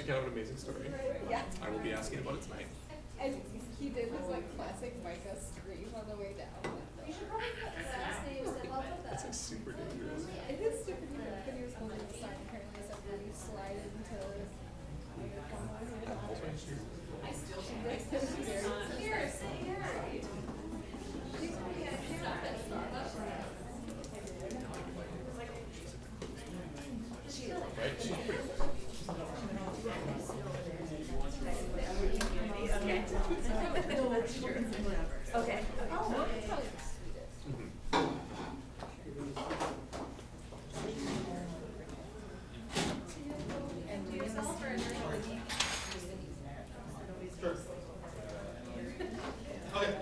actually kind of an amazing story. Yeah. I will be asking about it tonight. And he did his like classic Micah scream on the way down. You should probably put the last names that I'll put That's that. like super dangerous. It is super cute. When he was holding the sign, apparently it said when you slide into I still She can't. did. Here, say here. Right? She's pretty Okay. Oh, it's probably the sweetest. And Do yourself for Okay.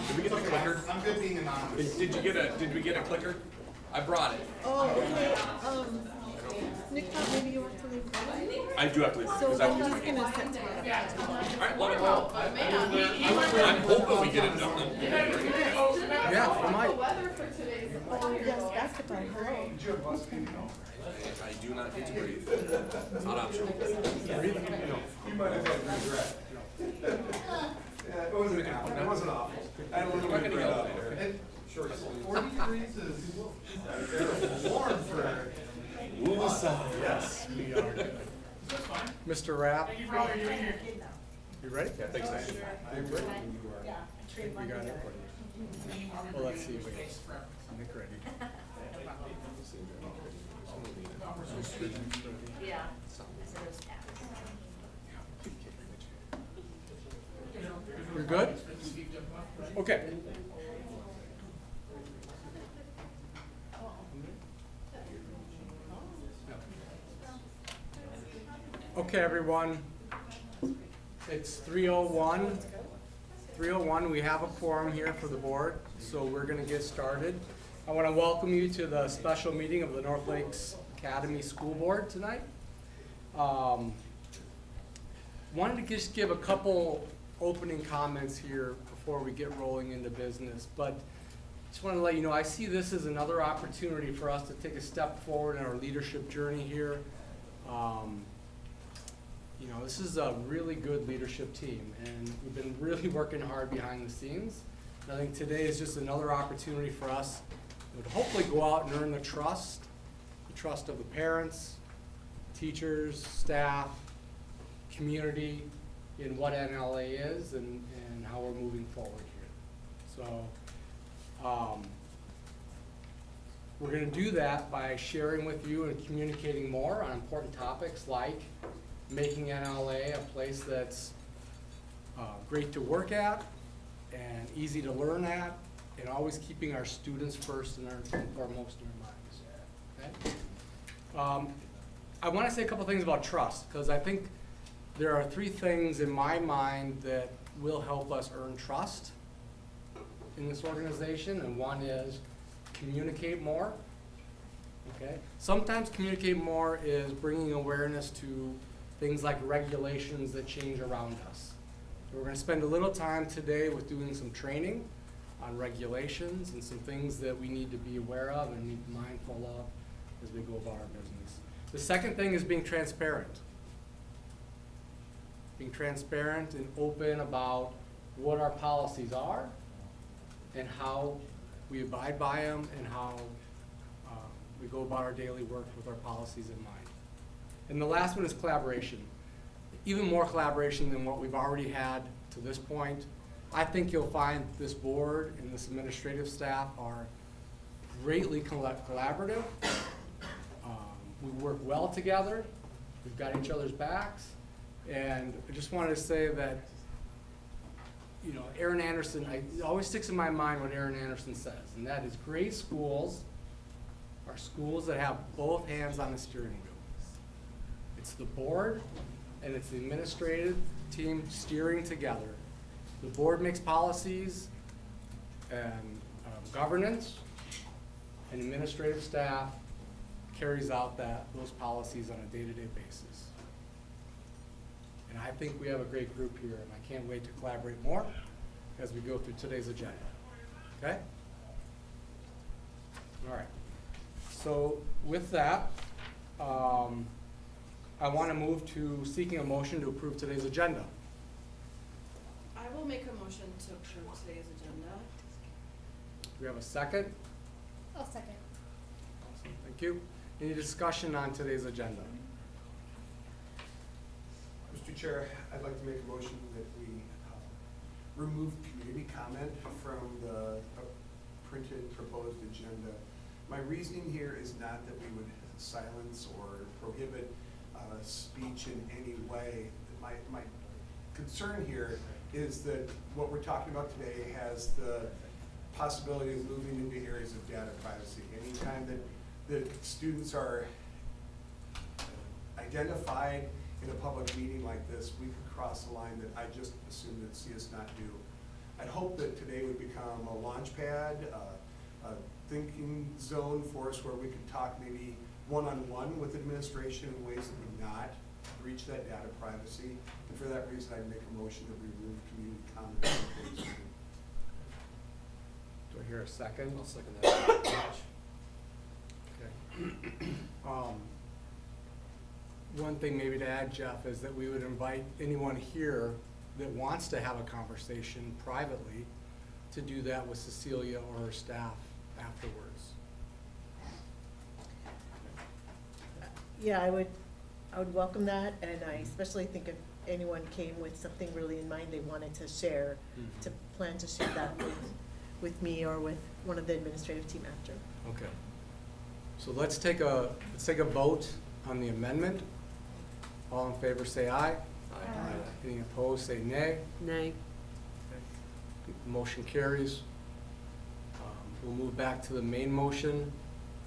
Did we get a clicker? I'm good being anonymous. Did we get a clicker? I brought it. Oh, okay, Nick thought maybe you want to leave early. I do have to leave So because I then have he's to. gonna set time. Alright, love it. I'm hoping we get it done. Yeah, I might. Oh, yes, basketball, hello. I do not get to breathe. It's not optional. You might have had regret. Yeah, it wasn't awful. It wasn't awful. I don't know what to bring up. Sure. 40 degrees is warm for. Yes, we are. Mr. Rapp? You ready? Yeah, thanks, man. I'm ready. We got it. Well, let's see. Wait. Nick ready. Yeah. I said it was fast. You're good? Okay. Okay, everyone. It's 3:01. 3:01, we have a quorum here for the board, so we're gonna get started. I wanna welcome you to the special meeting of the North Lakes Academy School Board tonight. Wanted to just give a couple opening comments here before we get rolling into business, but just wanna let you know, I see this as another opportunity for us to take a step forward in our leadership journey here. You know, this is a really good leadership team, and we've been really working hard behind the scenes. And I think today is just another opportunity for us to hopefully go out and earn the trust of the parents, teachers, staff, community in what NLA is and how we're moving forward here. So, we're gonna do that by sharing with you and communicating more on important topics like making NLA a place that's great to work at and easy to learn at, and always keeping our students first and foremost in our minds. Okay? I want to say a couple things about trust, because I think there are three things in my mind that will help us earn trust in this organization, and one is communicate more. Okay? Sometimes communicate more is bringing awareness to things like regulations that change around us. So we're going to spend a little time today with doing some training on regulations and some things that we need to be aware of and be mindful of as we go about our business. The second thing is being transparent. Being transparent and open about what our policies are and how we abide by them and how we go about our daily work with our policies in mind. And the last one is collaboration. Even more collaboration than what we've already had to this point. I think you'll find this board and this administrative staff are greatly collaborative. We work well together. We've got each other's backs. And I just wanted to say that, you know, Aaron Anderson, it always sticks in my mind what Aaron Anderson says, and that is great schools are schools that have both hands on the steering wheel. It's the board and it's the administrative team steering together. The board makes policies and governance, and administrative staff carries out those policies on a day-to-day basis. And I think we have a great group here, and I can't wait to collaborate more as we go through today's agenda. Okay? All right. So with that, I want to move to seeking a motion to approve today's agenda. I will make a motion to approve today's agenda. Do we have a second? I'll second. Awesome, thank you. Any discussion on today's agenda? Mr. Chair, I'd like to make a motion that we remove community comment from the printed proposed agenda. My reasoning here is not that we would silence or prohibit speech in any way. My concern here is that what we're talking about today has the possibility of moving into areas of data privacy. Anytime that the students are identified in a public meeting like this, we could cross a line that I just assumed that CS not do. I'd hope that today would become a launch pad, a thinking zone for us where we could talk maybe one-on-one with administration in ways that would not breach that data privacy. And for that reason, I'd make a motion that we remove community comment from the page. Do I hear a second? I'll second that. Okay. One thing maybe to add, Jeff, is that we would invite anyone here that wants to have a conversation privately to do that with Cecilia or her staff afterwards. Yeah, I would welcome that, and I especially think if anyone came with something really in mind they wanted to share, to plan to share that with me or with one of the administrative team after. Okay. So let's take a vote on the amendment. All in favor say aye. Aye. Any opposed say nay. Nay. Motion carries. We'll move back to the main motion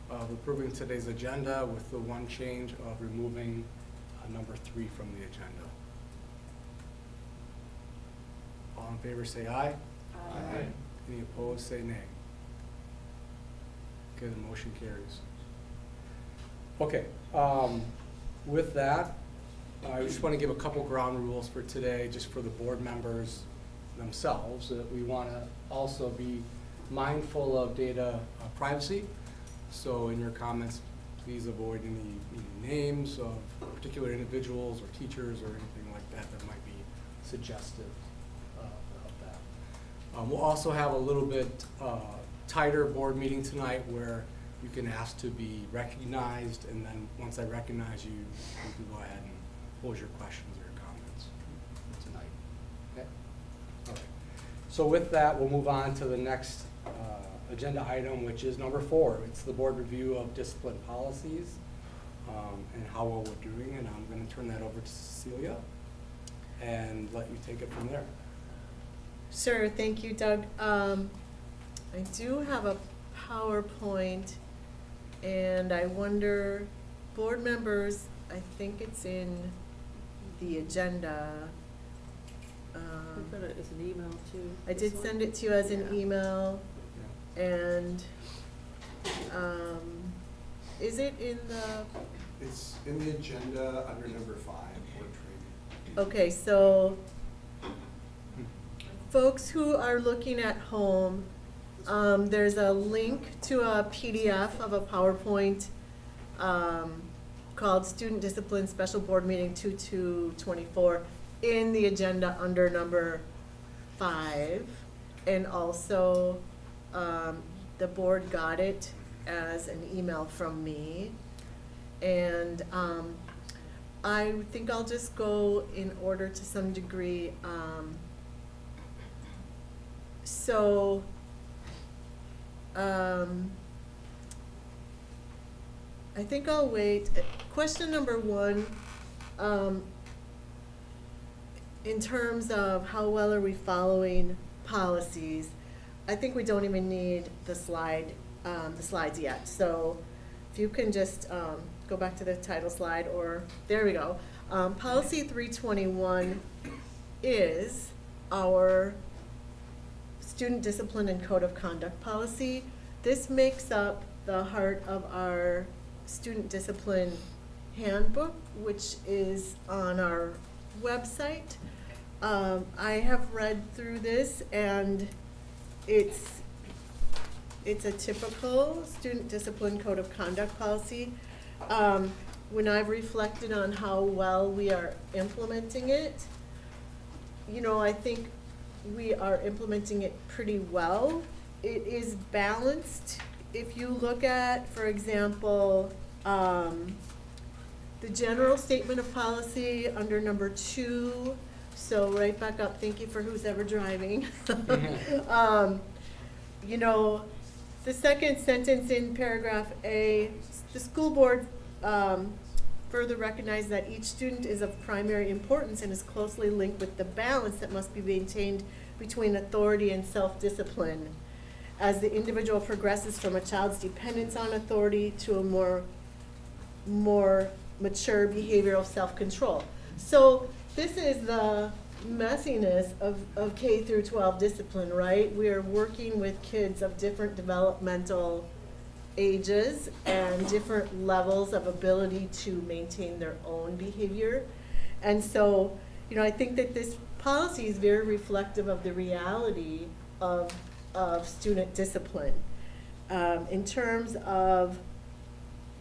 of approving today's agenda with the one change of removing number 3 from the agenda. All in favor say aye. Aye. Any opposed say nay. Okay, the motion carries. Okay, with that, I just want to give a couple ground rules for today, just for the board members themselves, that we want to also be mindful of data privacy. So in your comments, please avoid any names of particular individuals or teachers or anything like that that might be suggestive of that. We'll also have a little bit tighter board meeting tonight where you can ask to be recognized, and then once I recognize you, you can go ahead and pose your questions or your comments tonight. Okay? All right. So with that, we'll move on to the next agenda item, which is number 4. It's the board review of discipline policies and how well we're doing. And I'm going to turn that over to Cecilia and let you take it from there. Sure, thank you, Doug. I do have a PowerPoint, and I wonder, board members, I think it's in the agenda. I thought it was an email too. I did send it to you as an email, and is it in the, It's in the agenda under number 5, board training. okay, so folks who are looking at home, there's a link to a PDF of a PowerPoint called Student Discipline Special Board Meeting 2224 in the agenda under number 5. And also, the board got it as an email from me. And I think I'll just go in order to some degree. I think I'll wait. Question number 1, in terms of how well are we following policies, I think we don't even need the slides yet. So if you can just go back to the title slide, or there we go. Policy 321 is our student discipline and code of conduct policy. This makes up the heart of our student discipline handbook, which is on our website. I have read through this, and it's a typical student discipline code of conduct policy. when I've reflected on how well we are implementing it, you know, I think we are implementing it pretty well. It is balanced. If you look at, for example, the general statement of policy under number 2, so right back up, thank you for who's ever driving. You know, the second sentence in paragraph A, the school board further recognize that each student is of primary importance and is closely linked with the balance that must be maintained between authority and self-discipline as the individual progresses from a child's dependence on authority to a more mature behavioral self-control. So this is the messiness of K through 12 discipline, right? We are working with kids of different developmental ages and different levels of ability to maintain their own behavior. And so, you know, I think that this policy is very reflective of the reality of student discipline. In terms of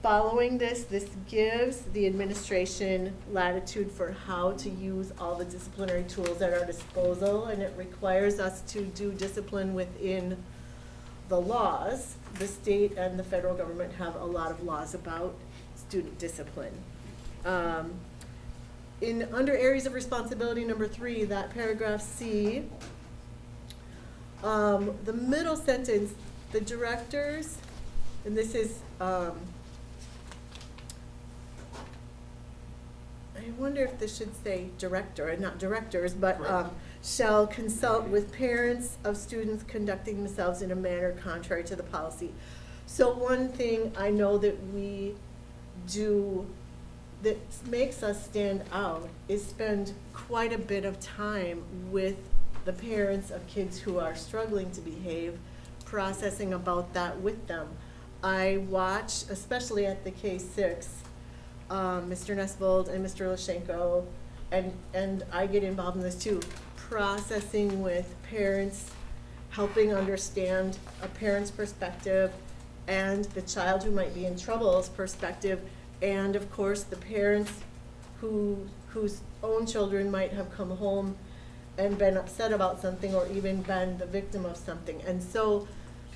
following this gives the administration latitude for how to use all the disciplinary tools at our disposal, and it requires us to do discipline within the laws. The state and the federal government have a lot of laws about student discipline. Under areas of responsibility, number 3, that paragraph C, the middle sentence, the directors, and this is, I wonder if this should say director and not directors, but shall consult with parents of students conducting themselves in a manner contrary to the policy. So one thing I know that we do that makes us stand out is spend quite a bit of time with the parents of kids who are struggling to behave, processing about that with them. I watch, especially at the K-6, Mr. Nesvold and Mr. Lashenko, and I get involved in this too, processing with parents, helping understand a parent's perspective and the child who might be in trouble's perspective, and of course the parents whose own children might have come home and been upset about something or even been the victim of something. And so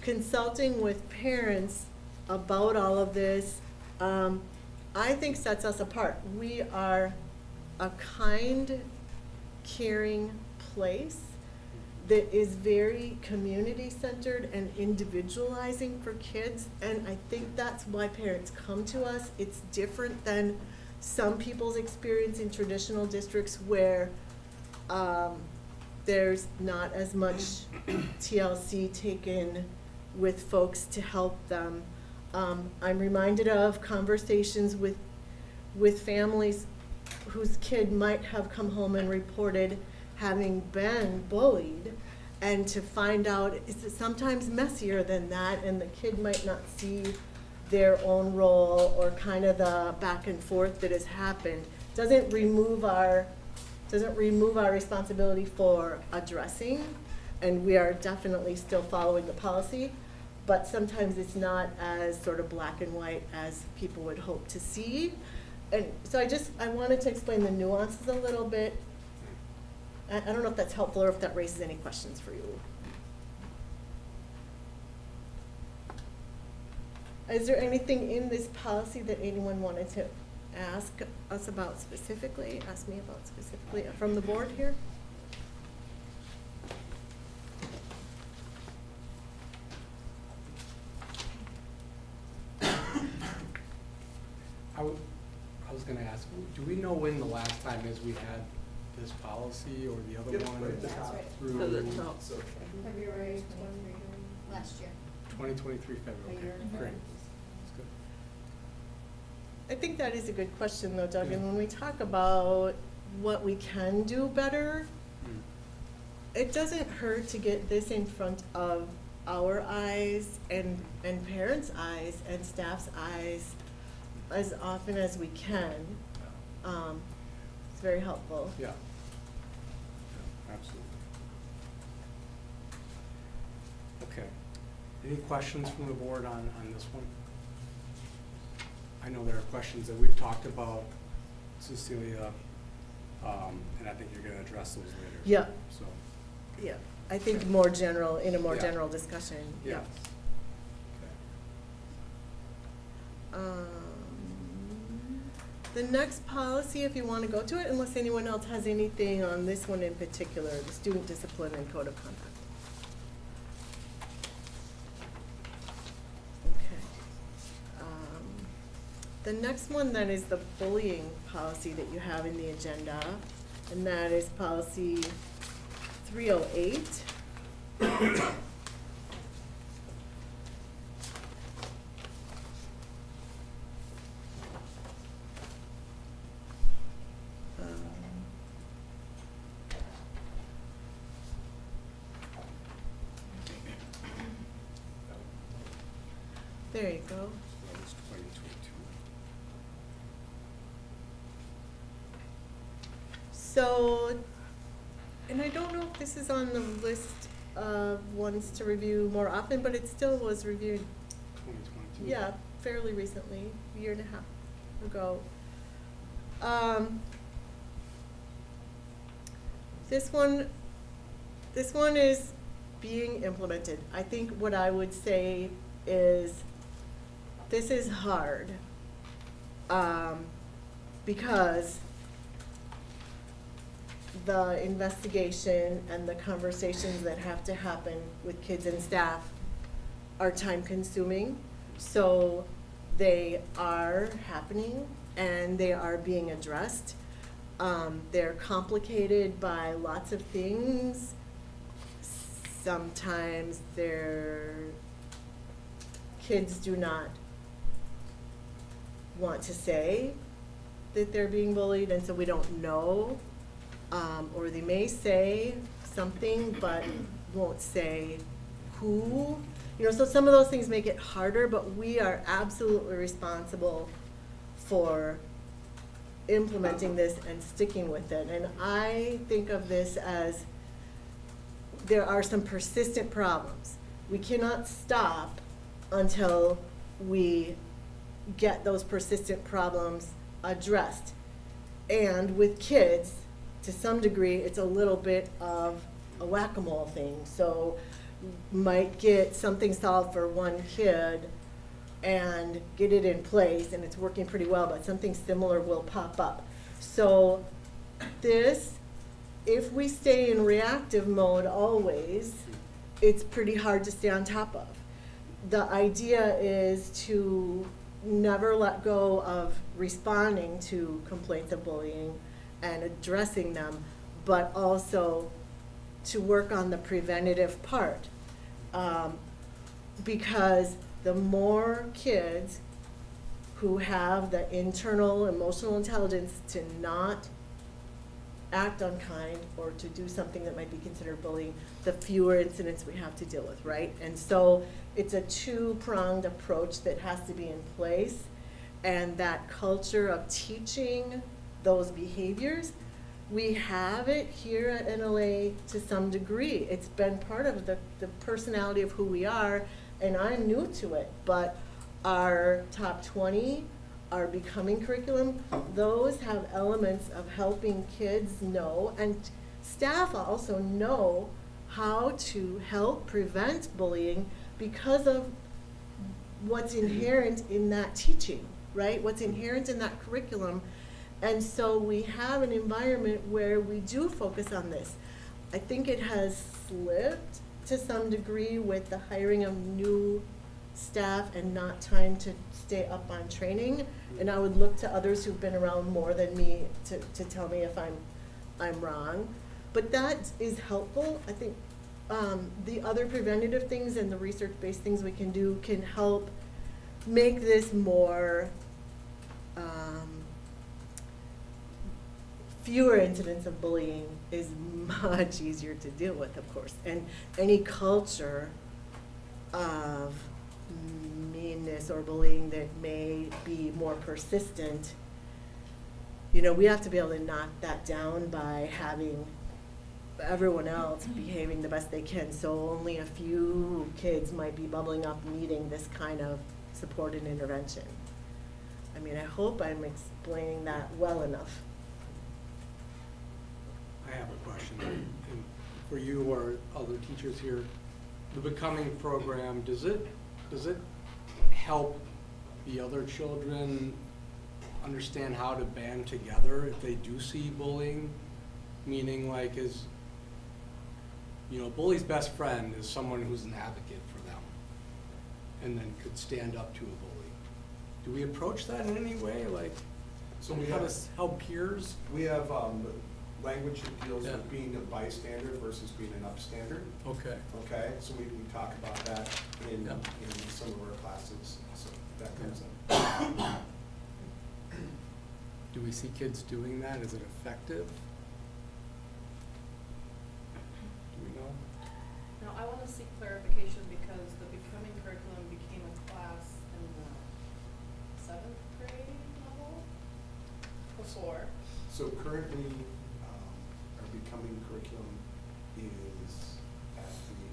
consulting with parents about all of this, I think sets us apart. We are a kind, caring place that is very community-centered and individualizing for kids, and I think that's why parents come to us. It's different than some people's experience in traditional districts where there's not as much TLC taken with folks to help them. I'm reminded of conversations with families whose kid might have come home and reported having been bullied, and to find out is it sometimes messier than that, and the kid might not see their own role or kind of the back and forth that has happened. Doesn't remove our responsibility for addressing, and we are definitely still following the policy, but sometimes it's not as sort of black and white as people would hope to see. And so I wanted to explain the nuances a little bit. I don't know if that's helpful or if that raises any questions for you. Is there anything in this policy that anyone wanted to ask us about specifically, ask me about specifically from the board here? I was gonna ask, do we know when the last time is we had this policy or the other Yep, one? right at the That's top. right. Through So, February 23 last year. 2023 A February, year. okay, great. That's good. I think that is a good question though, Doug, and when we talk about what we can do better, it doesn't hurt to get this in front of our eyes and parents' eyes and staff's eyes as often as we can. It's very helpful. Yeah. Absolutely. Okay. Any questions from the board on this one? I know there are questions that we've talked about, Cecilia, and I think you're gonna address those later. Yeah. So, Yeah, I think more general, in a more Yeah. general discussion, yeah. yes. The next policy, if you want to go to it, unless anyone else has anything on this one in particular, the student discipline and code of conduct. Okay. The next one then is the bullying policy that you have in the agenda, and that is policy 308. There you go. That was 2022. So, and I don't know if this is on the list of ones to review more often, but it still was reviewed, 2022. yeah, fairly recently, a year and a half ago. This one is being implemented. I think what I would say is, this is hard, because the investigation and the conversations that have to happen with kids and staff are time consuming. So they are happening and they are being addressed. They're complicated by lots of things. Sometimes kids do not want to say that they're being bullied, and so we don't know. Or they may say something but won't say who. You know, so some of those things make it harder, but we are absolutely responsible for implementing this and sticking with it. And I think of this as, there are some persistent problems. We cannot stop until we get those persistent problems addressed. And with kids, to some degree, it's a little bit of a whack-a-mole thing. So might get something solved for one kid and get it in place and it's working pretty well, but something similar will pop up. So this, if we stay in reactive mode always, it's pretty hard to stay on top of. The idea is to never let go of responding to complaints of bullying and addressing them, but also to work on the preventative part. Because the more kids who have the internal emotional intelligence to not act unkind or to do something that might be considered bullying, the fewer incidents we have to deal with, right? And so it's a two-pronged approach that has to be in place, and that culture of teaching those behaviors, we have it here at NLA to some degree. It's been part of the personality of who we are, and I'm new to it, but our top 20, our Becoming curriculum, those have elements of helping kids know, and staff also know how to help prevent bullying because of what's inherent in that teaching, right? What's inherent in that curriculum. And so we have an environment where we do focus on this. I think it has slipped to some degree with the hiring of new staff and not time to stay up on training. And I would look to others who've been around more than me to tell me if I'm wrong. But that is helpful. I think the other preventative things and the research-based things we can do can help make this more fewer incidents of bullying is much easier to deal with, of course. And any culture of meanness or bullying that may be more persistent, you know, we have to be able to knock that down by having everyone else behaving the best they can. So only a few kids might be bubbling up needing this kind of support and intervention. I mean, I hope I'm explaining that well enough. I have a question, and for you or other teachers here, the Becoming program, does it help the other children understand how to band together if they do see bullying? Meaning, like, bully's best friend is someone who's an advocate for them and then could stand up to a bully. Do we approach that in any way, like, So we how have, to help peers? we have, language that deals Yeah. with being a bystander versus being an upstander. Okay. Okay, so we talk about that in Yeah. some of our classes, so that comes up. Do we see kids doing that? Is it effective? Do we know? Now, I wanna seek clarification because the Becoming curriculum became a class in the 7th grade level before. So currently, our Becoming curriculum is at the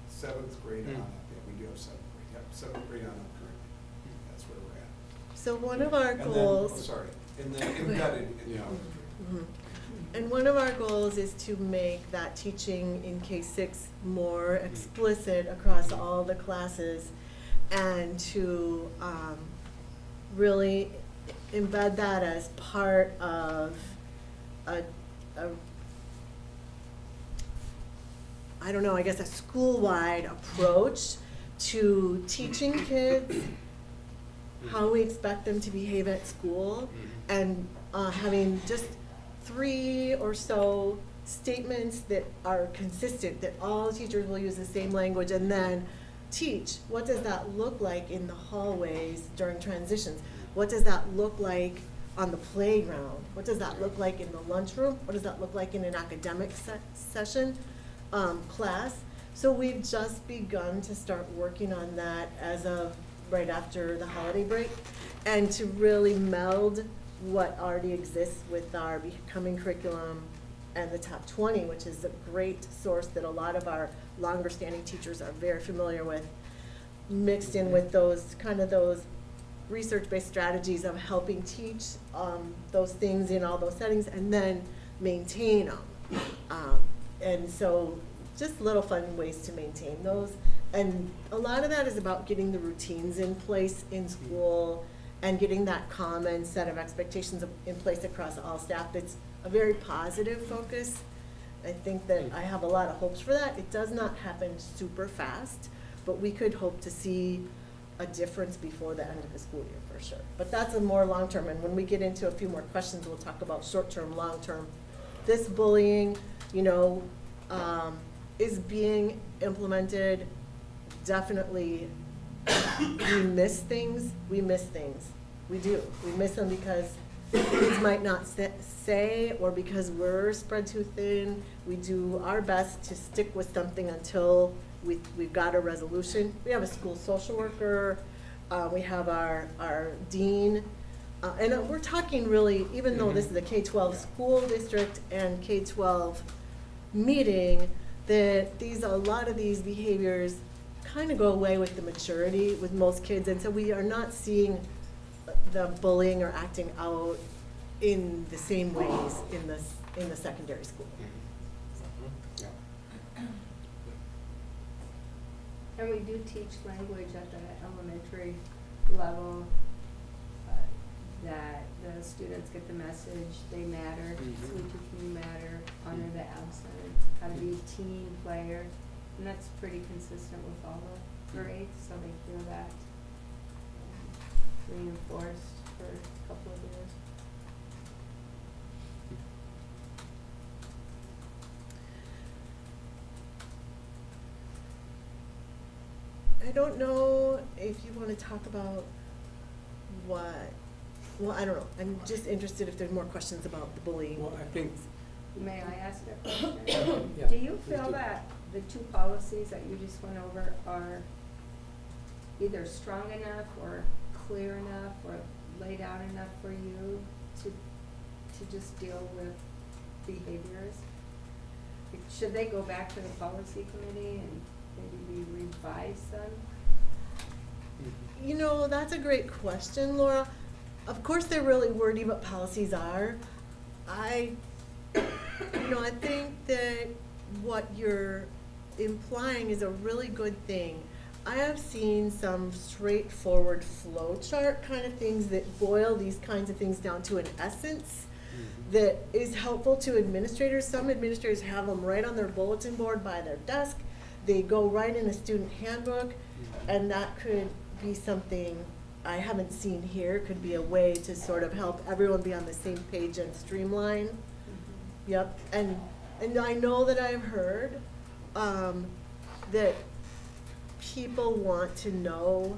7th grade on up, yeah, we do have 7th grade, yep, 7th grade on up currently, that's where we're at. So one of our And then, goals. sorry, and then embedded, Yeah. Mhm. And one of our goals is to make that teaching in K-6 more explicit across all the classes and to really embed that as part of a I don't know, I guess a school-wide approach to teaching kids how we expect them to behave at school, and having just 3 or so statements that are consistent, that all teachers will use the same language, and then teach, what does that look like in the hallways during transitions? What does that look like on the playground? What does that look like in the lunchroom? What does that look like in an academic session, class? So we've just begun to start working on that as of right after the holiday break, and to really meld what already exists with our Becoming curriculum and the Top 20, which is a great source that a lot of our longer standing teachers are very familiar with, mixed in with those research-based strategies of helping teach those things in all those settings and then maintain them. And so just little fun ways to maintain those. And a lot of that is about getting the routines in place in school and getting that common set of expectations in place across all staff. It's a very positive focus. I think that I have a lot of hopes for that. It does not happen super fast, but we could hope to see a difference before the end of the school year for sure. But that's a more long-term, and when we get into a few more questions, we'll talk about short-term, long-term. This bullying, is being implemented. Definitely, we miss things. We do. We miss them because kids might not say, or because we're spread too thin. We do our best to stick with something until we've got a resolution. We have a school social worker, we have our dean, and we're talking really, even though this is a K-12 school district and K-12 meeting, that a lot of these behaviors kind of go away with the maturity with most kids, and so we are not seeing the bullying or acting out in the same ways in the secondary school. Yeah. And we do teach language at the elementary level, that the students get the message, they matter, so we teach you matter, honor the absent, how to be a team player. And that's pretty consistent with all the grades, so they hear that reinforced for a couple of years. I don't know if you want to talk about I don't know. I'm just interested if there's more questions about the bullying. Well, I think, May I ask a question? yeah. Do you please feel do. that the 2 policies that you just went over are either strong enough or clear enough or laid out enough for you to just deal with behaviors? Should they go back to the policy committee and maybe we revise them? You know, that's a great question, Laura. Of course, they're really wordy what policies are. I think that what you're implying is a really good thing. I have seen some straightforward flow chart kind of things that boil these kinds of things down to an essence that is helpful to administrators. Some administrators have them right on their bulletin board by their desk. They go right in a student handbook, and that could be something I haven't seen here. Could be a way to sort of help everyone be on the same page and streamline. Yep, and I know that I've heard that people want to know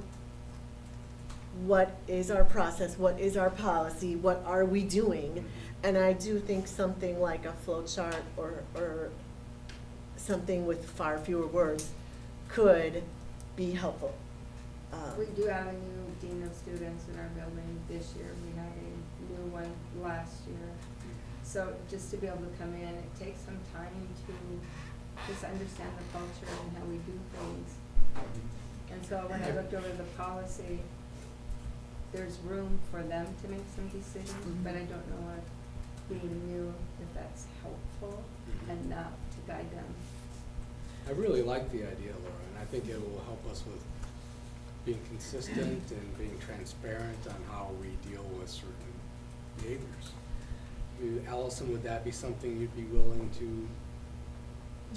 what is our process, what is our policy, what are we doing, and I do think something like a flow chart or something with far fewer words could be helpful. We do have a new dean of students in our building this year. We had a new one last year. So just to be able to come in, it takes some time to just understand the culture and how we do things. And so when I looked over the policy, there's room for them to make some decisions, but I don't know if being new, if that's helpful enough to guide them. I really like the idea, Laura, and I think it will help us with being consistent and being transparent on how we deal with certain behaviors. Allison, would that be something you'd be willing to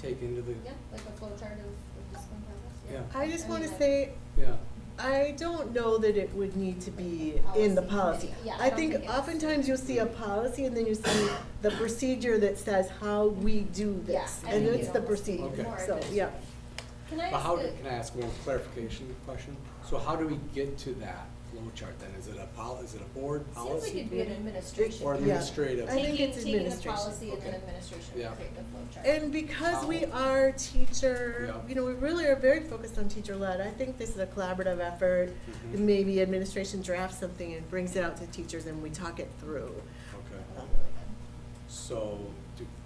take into the? Yeah, like a flow chart of discipline process. Yeah. I just want to say, Yeah. I don't know that it would need to be in the policy. Yeah, I I don't think think it's- oftentimes you'll see a policy and then you see the procedure that says how we do this. Yeah, I And think it's it the almost procedure, Okay. more so, yeah. Can I But how, ask can I ask one clarification question? So how do we get to that flow chart then? Is it is it a board Seems like policy? it'd be an administration. Or Yeah. administrative? I think it's Taking the administration. policy and then Okay. administration Yeah. will create the flow chart. And because we How- are teacher, Yeah. you know, we really are very focused on teacher-led. I think this is a collaborative effort. Mhm. Maybe administration drafts something and brings it out to teachers and we talk it through. Okay. So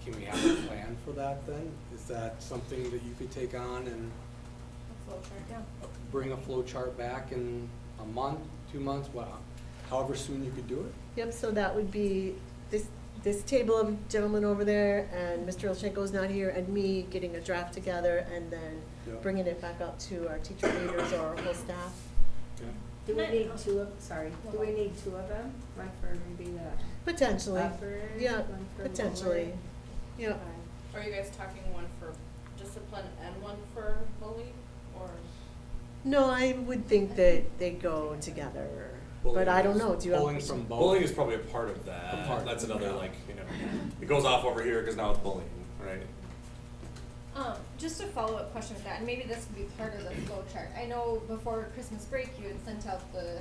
can we have a plan for that then? Is that something that you could take on and A flow chart, yeah. bring a flow chart back in a month, 2 months, however soon you could do it? Yep, so that would be this table of gentlemen over there, and Mr. Olshenko's not here, and me getting a draft together, and then Yeah. bringing it back up to our teacher leaders or our whole staff. Okay. Do we Can I- need do we need two of them? One for maybe the Potentially, upper, yeah, one for potentially, lower? yeah. Are you guys talking one for discipline and one for bullying, or? No, I would think that they go together, but I don't know, do you have? a Pulling question? from both? Bullying is probably a part of that. A part. That's another, like, it goes off over here because now it's bullying, right? Just a follow-up question with that, and maybe this could be part of the flow chart. I know before Christmas break, you had sent out the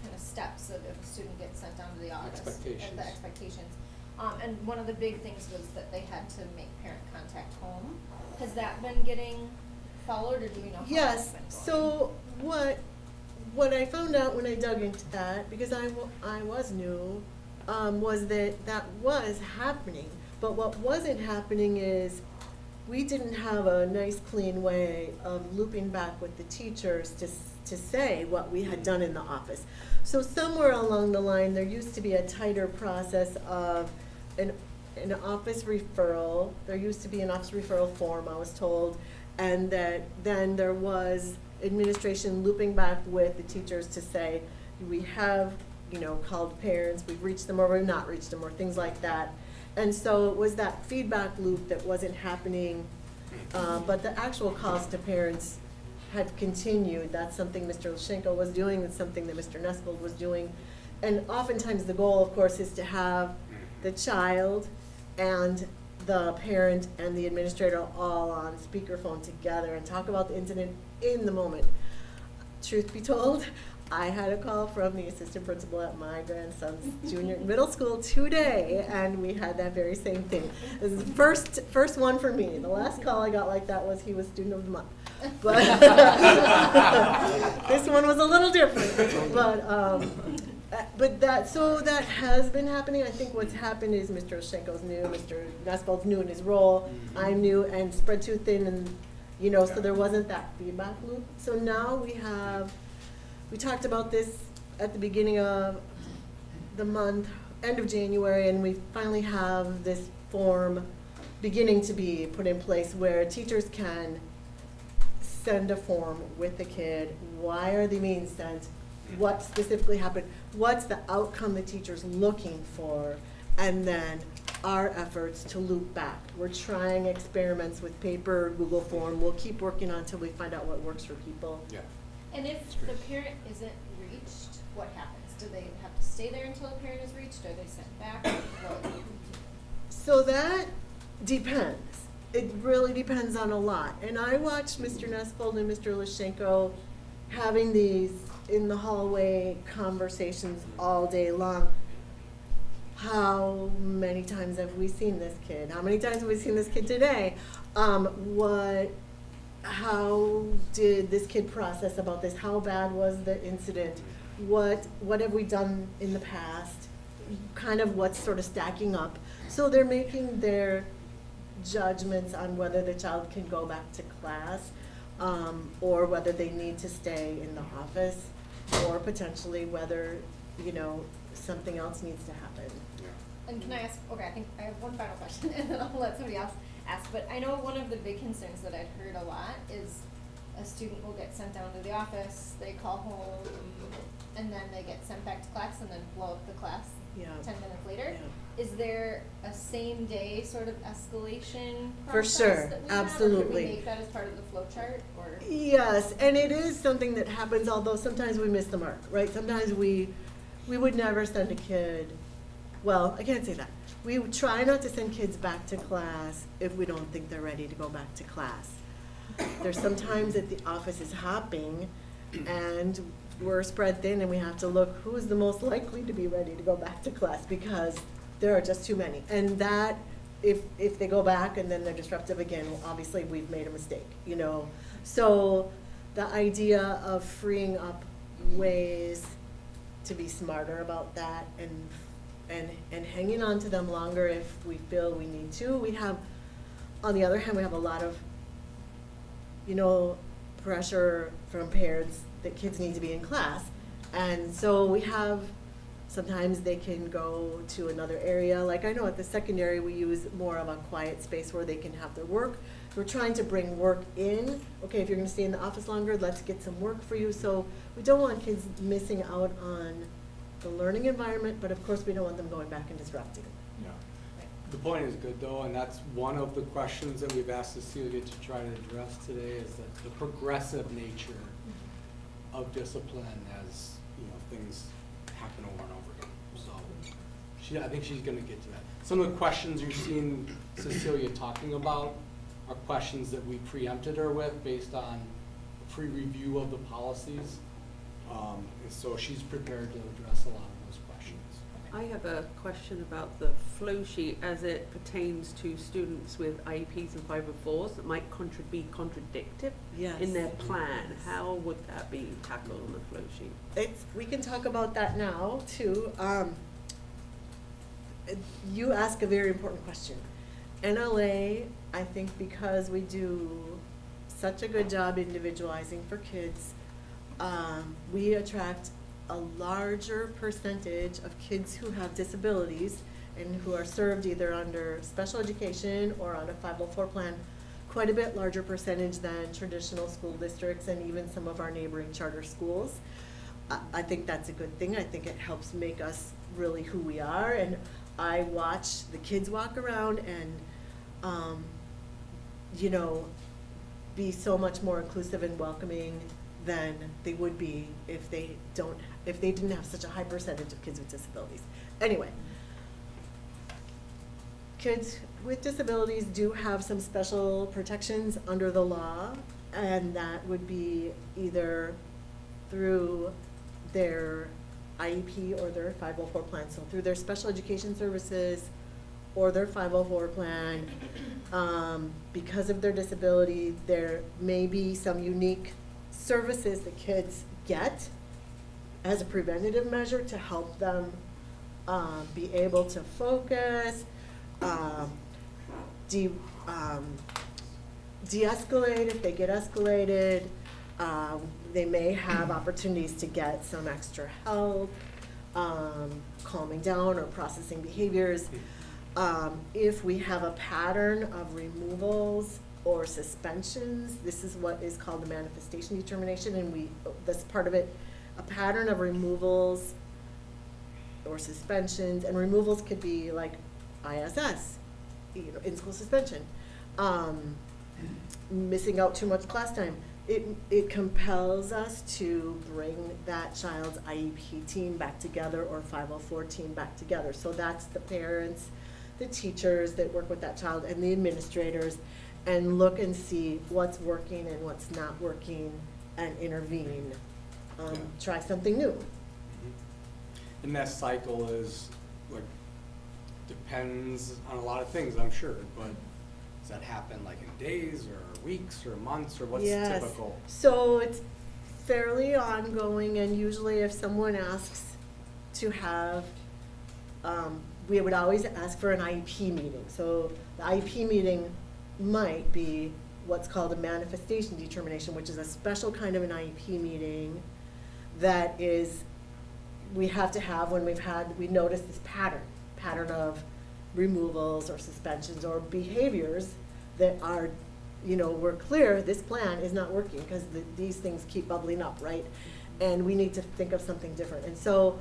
kind of steps of if a student gets sent down to the office. And Expectations. the expectations. And one of the big things was that they had to make parent contact home. Has that been getting followed, or do we know how that's Yes, been going? so what I found out when I dug into that, because I was new, was that was happening. But what wasn't happening is we didn't have a nice clean way of looping back with the teachers to say what we had done in the office. So somewhere along the line, there used to be a tighter process of an office referral. There used to be an office referral form, I was told, and that then there was administration looping back with the teachers to say, we have, called parents, we've reached them or we've not reached them, or things like that. And so it was that feedback loop that wasn't happening, but the actual calls to parents had continued. That's something Mr. Olshenko was doing, that's something that Mr. Neskold was doing. And oftentimes the goal, of course, is to have the child and the parent and the administrator all on speakerphone together and talk about the incident in the moment. Truth be told, I had a call from the assistant principal at my grandson's middle school today, and we had that very same thing. This is the first one for me. The last call I got like that was he was student of the month. But this one was a little different. But that has been happening. I think what's happened is Mr. Olshenko's new, Mr. Nespold's new in his role. I'm new and spread too thin, and so there wasn't that feedback loop. So now we have we talked about this at the beginning of the month, end of January, and we finally have this form beginning to be put in place where teachers can send a form with the kid. Why are they being sent? What specifically happened? What's the outcome the teacher's looking for? And then our efforts to loop back. We're trying experiments with paper, Google form. We'll keep working on until we find out what works for people. Yeah. And if the parent isn't reached, what happens? Do they have to stay there until the parent is reached? Are they sent back? What? So that depends. It really depends on a lot. And I watched Mr. Nesfold and Mr. Lashenko having these in the hallway conversations all day long. How many times have we seen this kid? How many times have we seen this kid today? How did this kid process about this? How bad was the incident? What have we done in the past? Kind of what's sort of stacking up. So they're making their judgments on whether the child can go back to class, or whether they need to stay in the office, or potentially whether, something else needs to happen. And can I ask, okay, I think I have one final question, and then I'll let somebody else ask, but I know one of the big concerns that I've heard a lot is a student will get sent down to the office, they call home, and then they get sent back to class and then blow up the class Yeah. 10 minutes later. Yeah. Is there a same day sort of escalation For process sure, that we have, or absolutely. can we make that as part of the flow chart, or? Yes, and it is something that happens, although sometimes we miss the mark, right? Sometimes we would never send a kid, well, I can't say that. We would try not to send kids back to class if we don't think they're ready to go back to class. There's sometimes that the office is hopping and we're spread thin and we have to look who is the most likely to be ready to go back to class, because there are just too many. And that, if they go back and then they're disruptive again, well, obviously we've made a mistake, So the idea of freeing up ways to be smarter about that and hanging on to them longer if we feel we need to. We have, on the other hand, we have a lot of, pressure from parents that kids need to be in class. And so we have, sometimes they can go to another area. Like I know at the secondary, we use more of a quiet space where they can have their work. We're trying to bring work in. Okay, if you're gonna stay in the office longer, let's get some work for you. So we don't want kids missing out on the learning environment, but of course we don't want them going back and disrupting. Yeah. The point is good though, and that's one of the questions that we've asked Cecilia to try to address today, is that the progressive nature of discipline as, things happen over and over again. So I think she's gonna get to that. Some of the questions you're seeing Cecilia talking about are questions that we preempted her with based on pre-review of the policies. And so she's prepared to address a lot of those questions. I have a question about the flow sheet as it pertains to students with IEPs and 504s that might be contradictive Yes. in their plan. How would that be tackled on the flow sheet? We can talk about that now too. You ask a very important question. NLA, I think because we do such a good job individualizing for kids, we attract a larger percentage of kids who have disabilities and who are served either under special education or on a 504 plan, quite a bit larger percentage than traditional school districts and even some of our neighboring charter schools. I think that's a good thing. I think it helps make us really who we are. And I watch the kids walk around and, be so much more inclusive and welcoming than they would be if they didn't have such a high percentage of kids with disabilities. Anyway, kids with disabilities do have some special protections under the law, and that would be either through their IEP or their 504 plan. So through their special education services or their 504 plan, because of their disability, there may be some unique services that kids get as a preventative measure to help them be able to focus, de-escalate if they get escalated, They may have opportunities to get some extra help, calming down or processing behaviors. If we have a pattern of removals or suspensions, this is what is called the manifestation determination, and that's part of it, a pattern of removals or suspensions, and removals could be like ISS, in-school suspension, missing out too much class time. It compels us to bring that child's IEP team back together or 504 team back together. So that's the parents, the teachers that work with that child, and the administrators, and look and see what's working and what's not working, and intervene. Try something new. And that cycle is, like, depends on a lot of things, I'm sure, but does that happen like in days or weeks or months, or what's Yes. typical? So it's fairly ongoing, and usually if someone asks to have, we would always ask for an IEP meeting. So the IEP meeting might be what's called a manifestation determination, which is a special kind of an IEP meeting that is, we have to have when we notice this pattern of removals or suspensions or behaviors that are, we're clear this plan is not working because these things keep bubbling up, right? And we need to think of something different. And so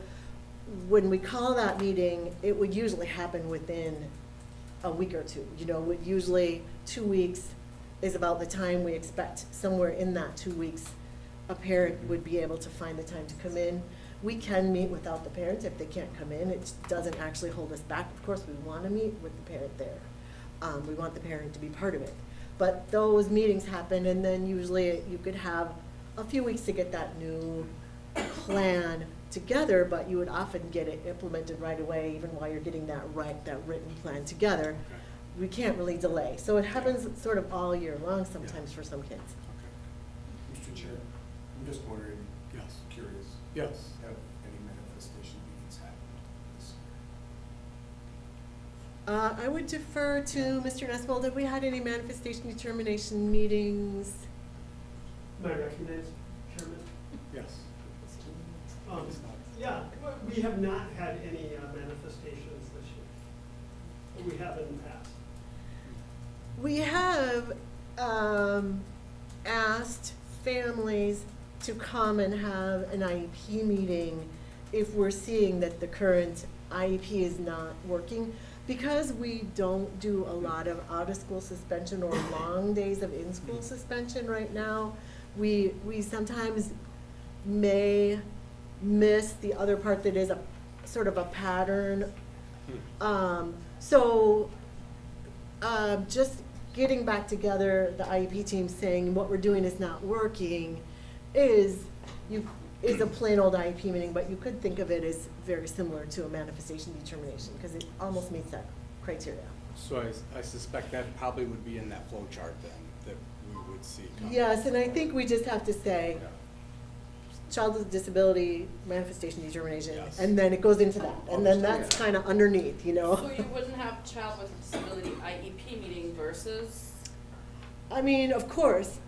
when we call that meeting, it would usually happen within a week or two. Usually 2 weeks is about the time we expect. Somewhere in that 2 weeks, a parent would be able to find the time to come in. We can meet without the parent if they can't come in. It doesn't actually hold us back. Of course, we want to meet with the parent there. We want the parent to be part of it. But those meetings happen, and then usually you could have a few weeks to get that new plan together, but you would often get it implemented right away, even while you're getting that written plan together. Okay. We can't really delay. So it happens sort of all year long sometimes for some kids. Okay. Mr. Chair, I'm just wondering, Yes. curious, Yes. have any manifestation meetings happened this year? I would defer to Mr. Nesvold. Have we had any manifestation determination meetings? May I recognize, Chairman? Yes. Yeah, we have not had any manifestations this year. We have in the past. We have asked families to come and have an IEP meeting if we're seeing that the current IEP is not working. Because we don't do a lot of out-of-school suspension or long days of in-school suspension right now, we sometimes may miss the other part that is a sort of a pattern. Just getting back together, the IEP team saying what we're doing is not working is a plain old IEP meeting, but you could think of it as very similar to a manifestation determination because it almost meets that criteria. So I suspect that probably would be in that flow chart then, that we would see. come. Yes, and I think we just have to say, Yeah. child with disability manifestation determination, Yes. and then it goes into that, and then Understood. that's kind of underneath, So you wouldn't have child with disability IEP meeting versus, I mean, of course,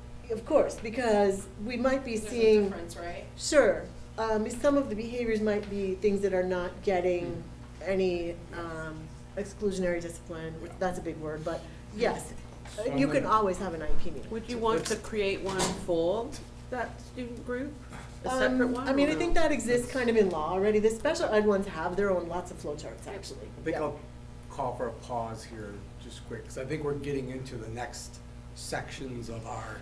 because we might be there's a seeing, difference, right? sure, some of the behaviors might be things that are not getting any exclusionary discipline, which that's a big word, but yes, So you can then- always have an IEP meeting. Would you want to create one for that student group? A separate one? I mean, or I no? think that exists kind of in law already. The special ed ones have their own lots of flowcharts, actually. I think Yeah. I'll call for a pause here just quick, because I think we're getting into the next sections of our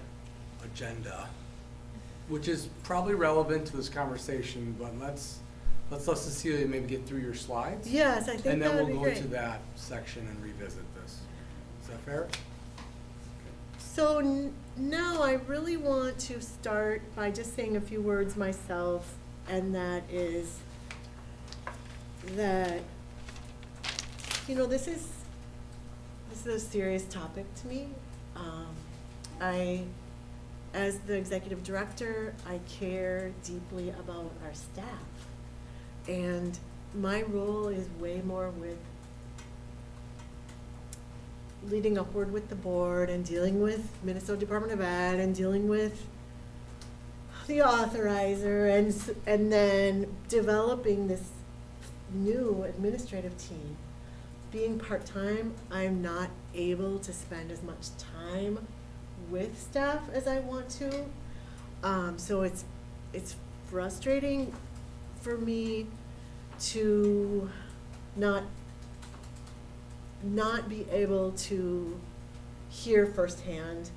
agenda, which is probably relevant to this conversation, but let's let Cecilia maybe get through your slides. Yes, I think And then that would we'll be go great. into that section and revisit this. Is that fair? So now I really want to start by just saying a few words myself, and that is that, this is a serious topic to me. As the executive director, I care deeply about our staff. And my role is way more with leading upward with the board and dealing with Minnesota Department of Ed and dealing with the authorizer and then developing this new administrative team. Being part-time, I'm not able to spend as much time with staff as I want to. So it's frustrating for me to not be able to hear firsthand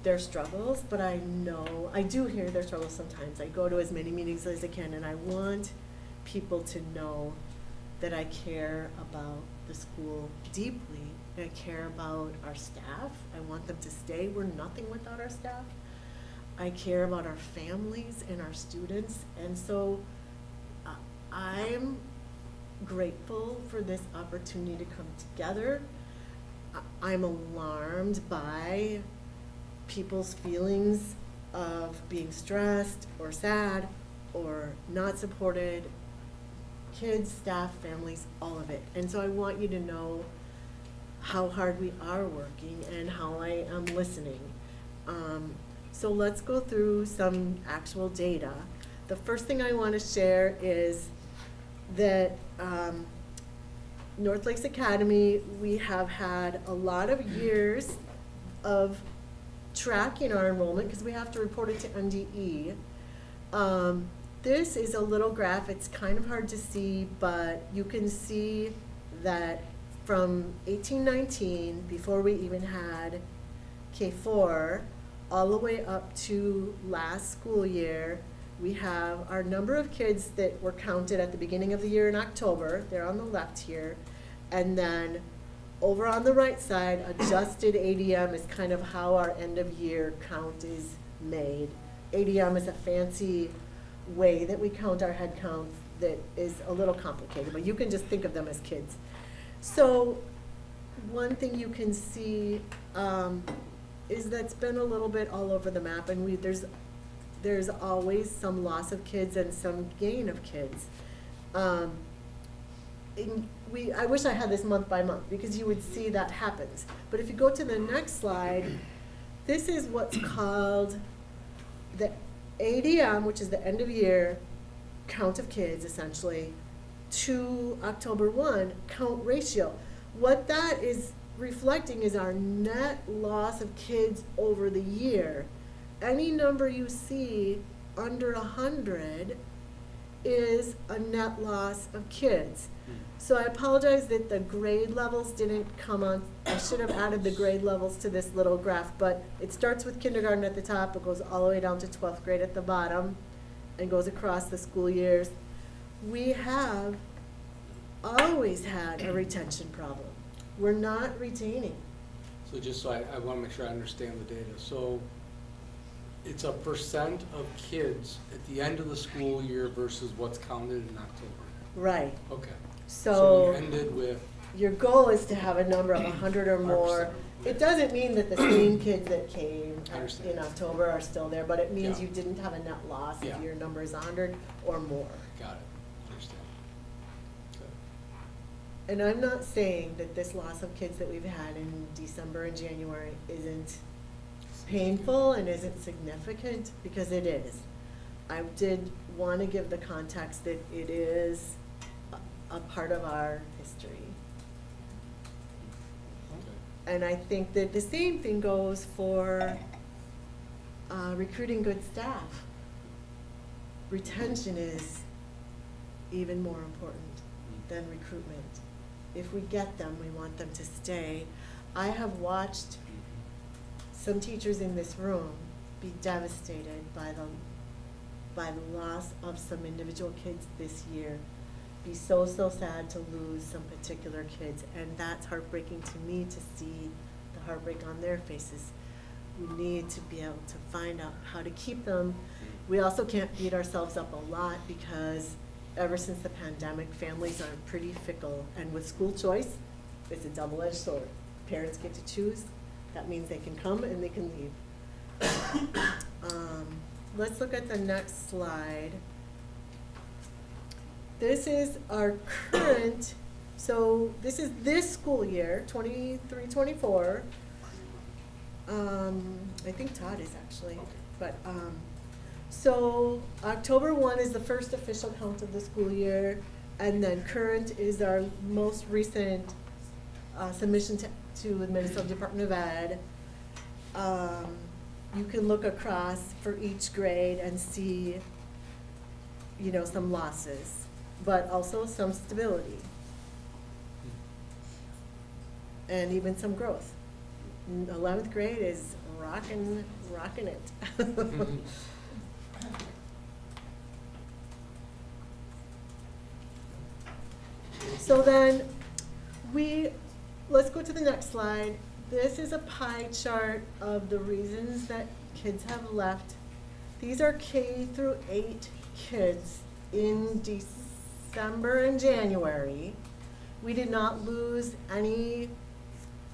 their struggles, but I know, I do hear their struggles sometimes. I go to as many meetings as I can, and I want people to know that I care about the school deeply. I care about our staff. I want them to stay. We're nothing without our staff. I care about our families and our students, and so I'm grateful for this opportunity to come together. I'm alarmed by people's feelings of being stressed or sad or not supported, kids, staff, families, all of it. And so I want you to know how hard we are working and how I am listening. So let's go through some actual data. The first thing I want to share is that North Lakes Academy, we have had a lot of years of tracking our enrollment because we have to report it to NDE. This is a little graph. It's kind of hard to see, but you can see that from 1819, before we even had K4, all the way up to last school year, we have our number of kids that were counted at the beginning of the year in October. They're on the left here. And then over on the right side, adjusted ADM is kind of how our end of year count is made. ADM is a fancy way that we count our head counts that is a little complicated, but you can just think of them as kids. So one thing you can see is that's been a little bit all over the map, and there's always some loss of kids and some gain of kids. I wish I had this month by month because you would see that happens. But if you go to the next slide, this is what's called the ADM, which is the end of year count of kids essentially, to October 1 count ratio. What that is reflecting is our net loss of kids over the year. Any number you see under 100 is a net loss of kids. So I apologize that the grade levels didn't come on. I should have added the grade levels to this little graph, but it starts with kindergarten at the top, it goes all the way down to 12th grade at the bottom, and goes across the school years. We have always had a retention problem. We're not retaining. So just so I want to make sure I understand the data. So it's a percent of kids at the end of the school year versus what's counted in October. Right. Okay. So you ended with your goal is to have a number of 100 or more. 5%. It doesn't mean that the same kids that came I understand. in October are still there, but it means Yeah. you didn't have a net loss Yeah. if your number is 100 or more. Got it. Understand. Okay. And I'm not saying that this loss of kids that we've had in December and January isn't painful and isn't significant, because it is. I did want to give the context that it is a part of our history. Okay. And I think that the same thing goes for recruiting good staff. Retention is even more important than recruitment. If we get them, we want them to stay. I have watched some teachers in this room be devastated by the loss of some individual kids this year. Be so sad to lose some particular kids, and that's heartbreaking to me to see the heartbreak on their faces. We need to be able to find out how to keep them. We also can't beat ourselves up a lot, because ever since the pandemic, families are pretty fickle, and with school choice, it's a double-edged sword. Parents get to choose. That means they can come and they can leave. Let's look at the next slide. This is our current, so this is this school year, 23-24. I think Todd is actually, but, So October 1 is the first official count of the school year, and then current is our most recent submission to the Minnesota Department of Ed. You can look across for each grade and see, you know, some losses, but also some stability. And even some growth. 11th grade is rocking it. So then, let's go to the next slide. This is a pie chart of the reasons that kids have left. These are K through 8 kids in December and January. We did not lose any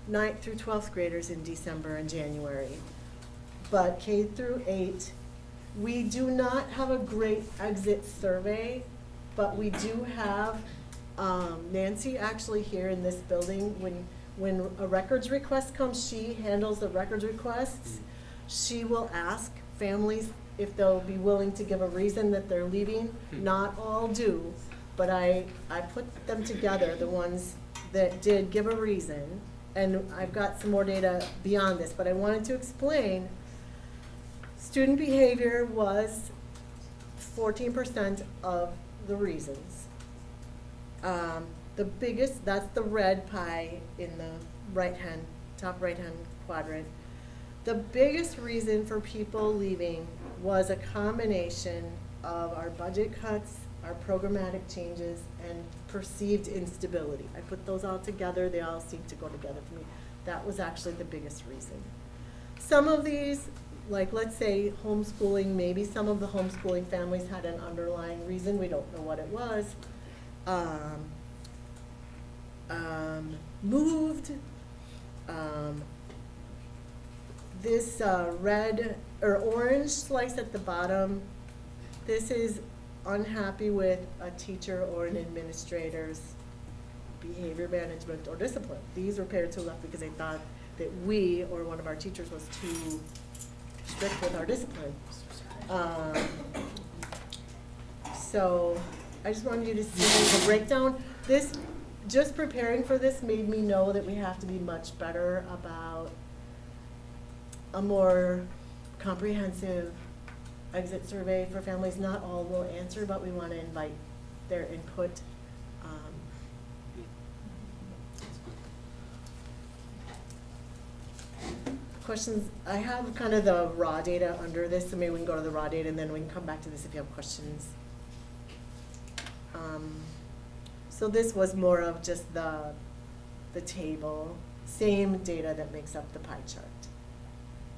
9th through 12th graders in December and January. But K through 8, we do not have a great exit survey, but we do have Nancy actually here in this building. When a records request comes, she handles the records requests. She will ask families if they'll be willing to give a reason that they're leaving. Not all do, but I put them together, the ones that did give a reason. And I've got some more data beyond this, but I wanted to explain. Student behavior was 14% of the reasons. The biggest, that's the red pie in the top right-hand quadrant. The biggest reason for people leaving was a combination of our budget cuts, our programmatic changes, and perceived instability. I put those all together, they all seem to go together for me. That was actually the biggest reason. Some of these, like let's say homeschooling, maybe some of the homeschooling families had an underlying reason, we don't know what it was. Moved. This red or orange slice at the bottom, this is unhappy with a teacher or an administrator's behavior management or discipline. These were parents who left because they thought that we or one of our teachers was too strict with our discipline. So I just wanted you to see the breakdown. This, just preparing for this made me know that we have to be much better about a more comprehensive exit survey for families. Not all will answer, but we want to invite their input. Questions? I have kind of the raw data under this, so maybe we can go to the raw data and then we can come back to this if you have questions. So this was more of just the table, same data that makes up the pie chart.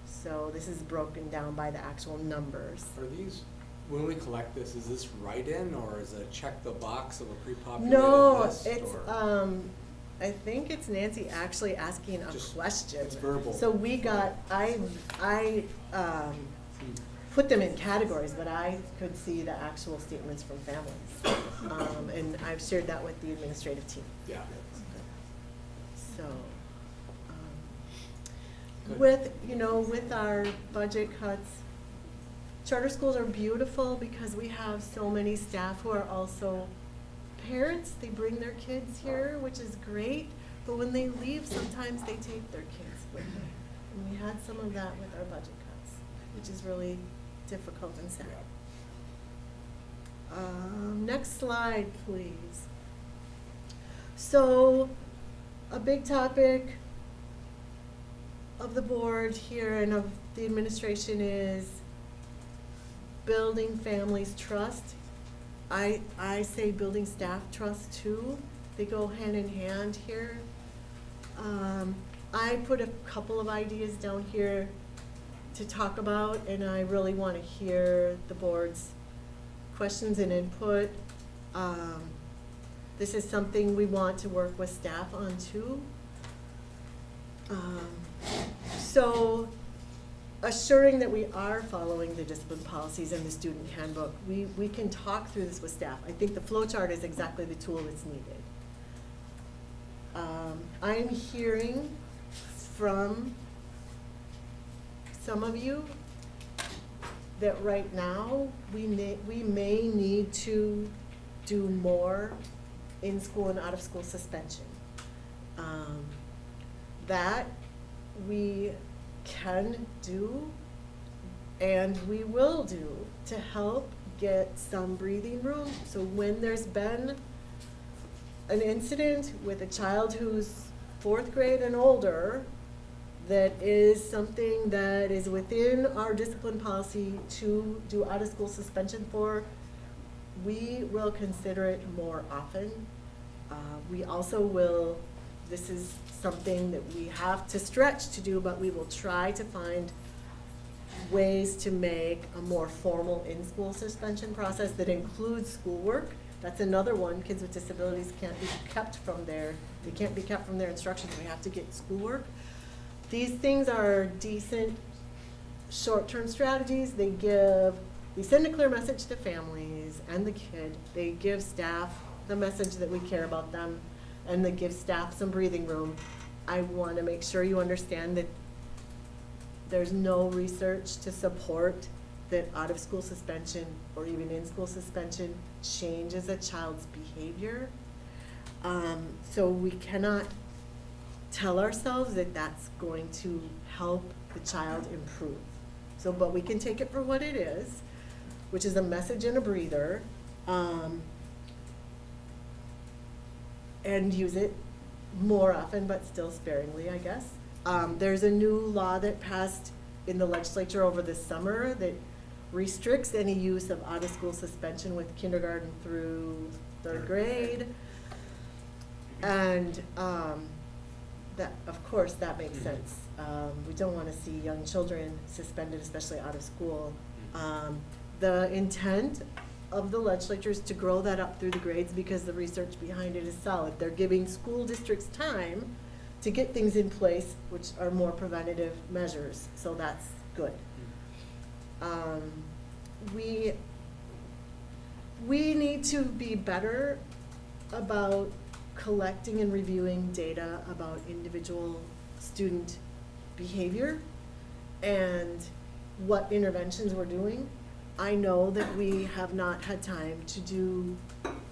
So this is broken down by the actual numbers. Are these, when we collect this, is this write-in or is it check the box of a pre-populated No, list? it's, or? I think it's Nancy actually asking a question. It's verbal. So we got, I put them in categories, but I could see the actual statements from families. And I've shared that with the administrative team. Yeah. So, Good. with our budget cuts, charter schools are beautiful because we have so many staff who are also parents. They bring their kids here, which is great, but when they leave, sometimes they take their kids with them. And we had some of that with our budget cuts, which is really difficult and sad. Next slide, please. So, a big topic of the board here and of the administration is building families' trust. I say building staff trust too. They go hand in hand here. I put a couple of ideas down here to talk about, and I really want to hear the board's questions and input. This is something we want to work with staff on too. So assuring that we are following the discipline policies and the student handbook, we can talk through this with staff. I think the flow chart is exactly the tool that's needed. I'm hearing from some of you that right now, we may need to do more in-school and out-of-school suspension. That we can do and we will do to help get some breathing room. So when there's been an incident with a child who's 4th grade and older, that is something that is within our discipline policy to do out-of-school suspension for, we will consider it more often. We also will, this is something that we have to stretch to do, but we will try to find ways to make a more formal in-school suspension process that includes schoolwork. That's another one. Kids with disabilities can't be kept from their instructions. We have to get schoolwork. These things are decent short-term strategies. They send a clear message to families and the kid. They give staff the message that we care about them, and they give staff some breathing room. I want to make sure you understand that there's no research to support that out-of-school suspension or even in-school suspension changes a child's behavior. So we cannot tell ourselves that that's going to help the child improve. So, but we can take it for what it is, which is a message and a breather, and use it more often, but still sparingly, I guess. There's a new law that passed in the legislature over the summer that restricts any use of out-of-school suspension with kindergarten through 3rd grade. And that, of course, that makes sense. We don't want to see young children suspended, especially out of school. The intent of the legislature is to grow that up through the grades because the research behind it is solid. They're giving school districts time to get things in place which are more preventative measures, so that's good. We need to be better about collecting and reviewing data about individual student behavior and what interventions we're doing. I know that we have not had time to do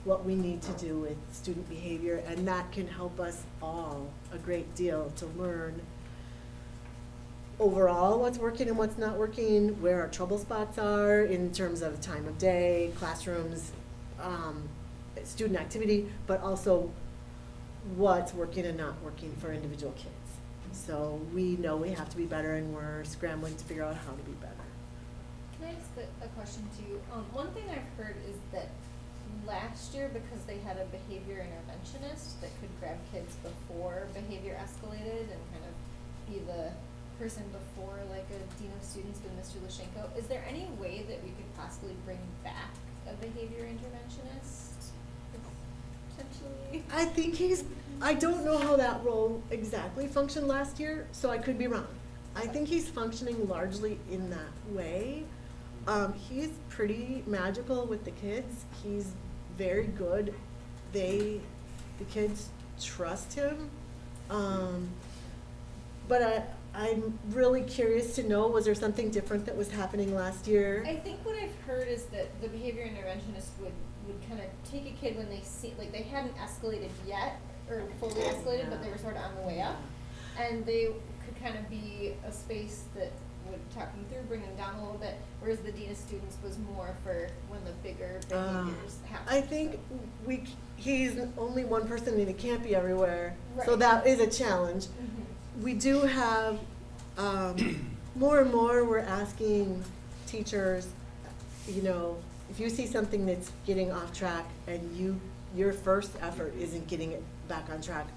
what we need to do with student behavior, and that can help us all a great deal to learn overall what's working and what's not working, where our trouble spots are in terms of time of day, classrooms, student activity, but also what's working and not working for individual kids. So we know we have to be better, and we're scrambling to figure out how to be better. Can I ask a question to you? One thing I've heard is that last year, because they had a behavior interventionist that could grab kids before behavior escalated and kind of be the person before like a dean of students with Mr. Lashenko, is there any way that we could possibly bring back a behavior interventionist potentially? I think I don't know how that role exactly functioned last year, so I could be wrong. I think he's functioning largely in that way. He's pretty magical with the kids. He's very good. The kids trust him. But I'm really curious to know, was there something different that was happening last year? I think what I've heard is that the behavior interventionist would kind of take a kid when they see, like they hadn't escalated yet, or fully escalated, but they were sort of on the way up. And they could kind of be a space that would talk them through, bring them down a little bit, whereas the dean of students was more for when the bigger behaviors happen. I think he's only one person and he can't be everywhere, so Right. that is a challenge. Mhm. We do have, more and more we're asking teachers, you know, if you see something that's getting off track and your first effort isn't getting it back on track,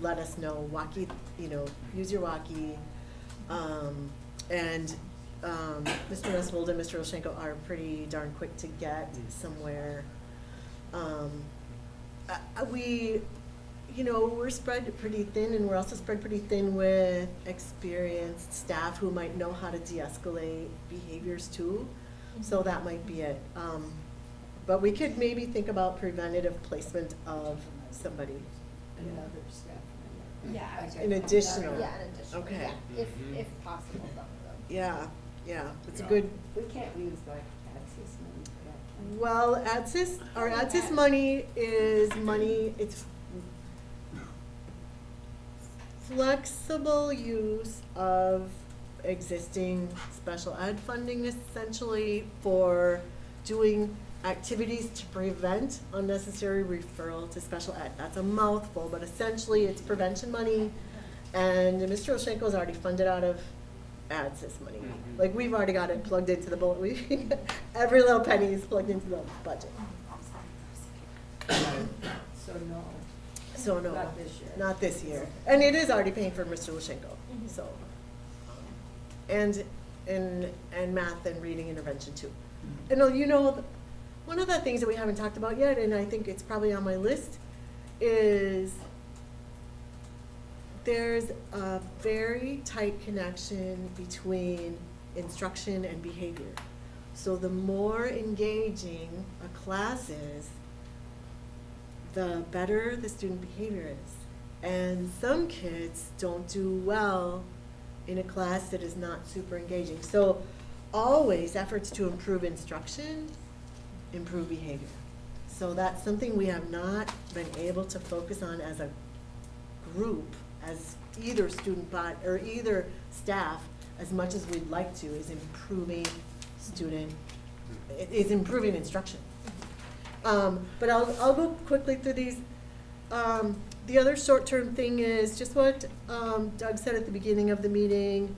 let us know. Walkie, use your walkie. And Mr. Nesvold and Mr. Lashenko are pretty darn quick to get somewhere. We're spread pretty thin, and we're also spread pretty thin with experienced staff who might know how to de-escalate behaviors too. So that might be it. But we could maybe think about preventative placement of somebody. Another staff member. Yeah. An additional. Yeah, an additional, Okay. yeah, if possible, both of them. Yeah, Yeah, it's a Yeah. good, We can't use like access money for that. can we? well, our ADSIS money is money, it's flexible use of existing special ed funding essentially for doing activities to prevent unnecessary referral to special ed. That's a mouthful, but essentially it's prevention money, and Mr. Oshenko's already funded out of ADSIS money. Mhm. Like, we've already got it plugged into the bullet, every little penny is plugged into the budget. So no. So no, Not this year. not this year. And it is already paying for Mr. Lushenko, so. And math and reading intervention too. And you know, one of the things that we haven't talked about yet, and I think it's probably on my list, is there's a very tight connection between instruction and behavior. So the more engaging a class is, the better the student behavior is. And some kids don't do well in a class that is not super engaging. So always efforts to improve instruction, improve behavior. So that's something we have not been able to focus on as a group, as either student body or either staff, as much as we'd like to, is improving instruction. But I'll go quickly through these. The other short-term thing is just what Doug said at the beginning of the meeting.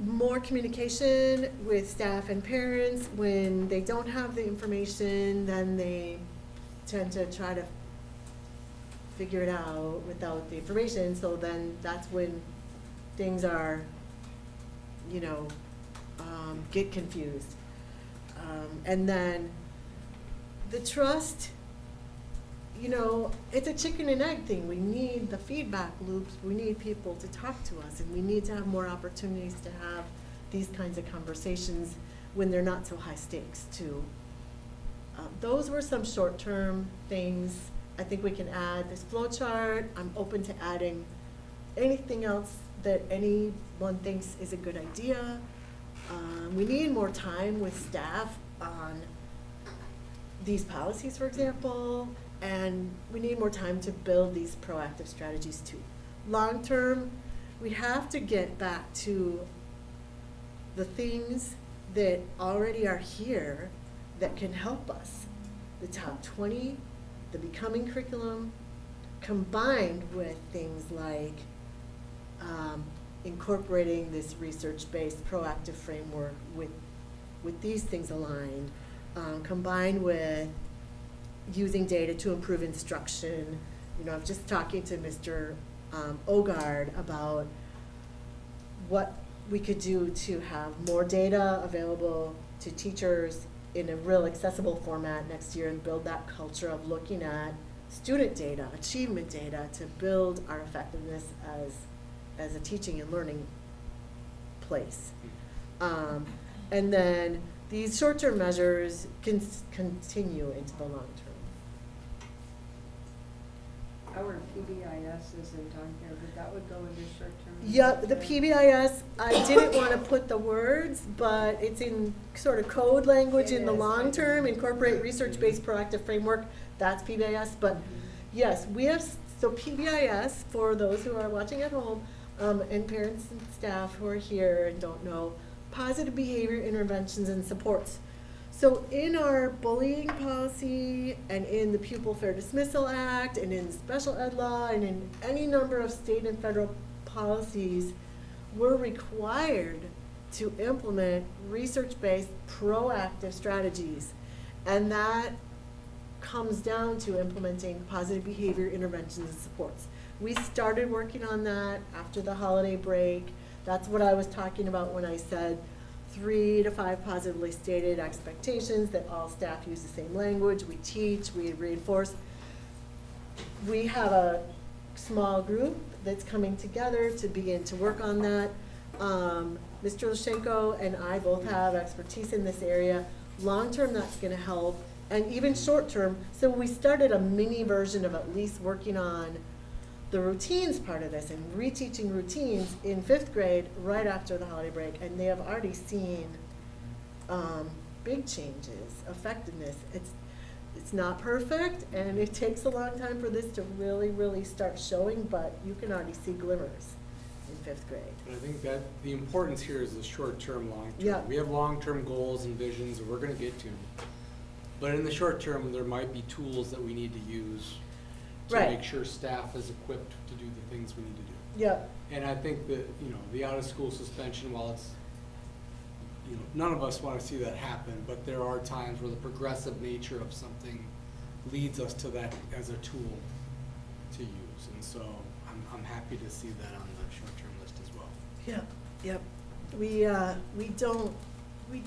More communication with staff and parents. When they don't have the information, then they tend to try to figure it out without the information. So then that's when things are, get confused. And then the trust, it's a chicken and egg thing. We need the feedback loops. We need people to talk to us, and we need to have more opportunities to have these kinds of conversations when they're not so high stakes too. Those were some short-term things. I think we can add this flow chart. I'm open to adding anything else that anyone thinks is a good idea. We need more time with staff on these policies, for example, and we need more time to build these proactive strategies too. Long term, we have to get back to the things that already are here that can help us. The top 20, the becoming curriculum, combined with things like incorporating this research-based proactive framework with these things aligned, combined with using data to improve instruction. I'm just talking to Mr. Ogard about what we could do to have more data available to teachers in a real accessible format next year and build that culture of looking at student data, achievement data, to build our effectiveness as a teaching and learning place. And then these short-term measures can continue into the long term. Our PBIS isn't on here, but that would go into short-term. Yeah, the PBIS, I didn't want to put the words, but it's in sort of code language in the It is. long term, incorporate research-based proactive framework, that's PBIS. But yes, we have, so PBIS, for those who are watching at home, and parents and staff who are here and don't know, positive behavior interventions and supports. So in our bullying policy and in the Pupil Fair Dismissal Act and in special ed law and in any number of state and federal policies, we're required to implement research-based proactive strategies. And that comes down to implementing positive behavior interventions and supports. We started working on that after the holiday break. That's what I was talking about when I said 3 to 5 positively stated expectations, that all staff use the same language, we teach, we reinforce. We have a small group that's coming together to begin to work on that. Mr. Lushenko and I both have expertise in this area. Long term, that's gonna help, and even short term. So we started a mini version of at least working on the routines part of this and reteaching routines in 5th grade right after the holiday break, and they have already seen big changes, effectiveness. It's not perfect, and it takes a long time for this to really, really start showing, but you can already see glimmers in 5th grade. And I think that the importance here is the short-term, long-term. Yeah. We have long-term goals and visions that we're gonna get to. But in the short term, there might be tools that we need to use to Right. make sure staff is equipped to do the things we need to do. Yep, And I think that, the out-of-school suspension, while it's, none of us wanna see that happen, but there are times where the progressive nature of something leads us to that as a tool to use. And so I'm happy to see that on the short-term list as well. yep. We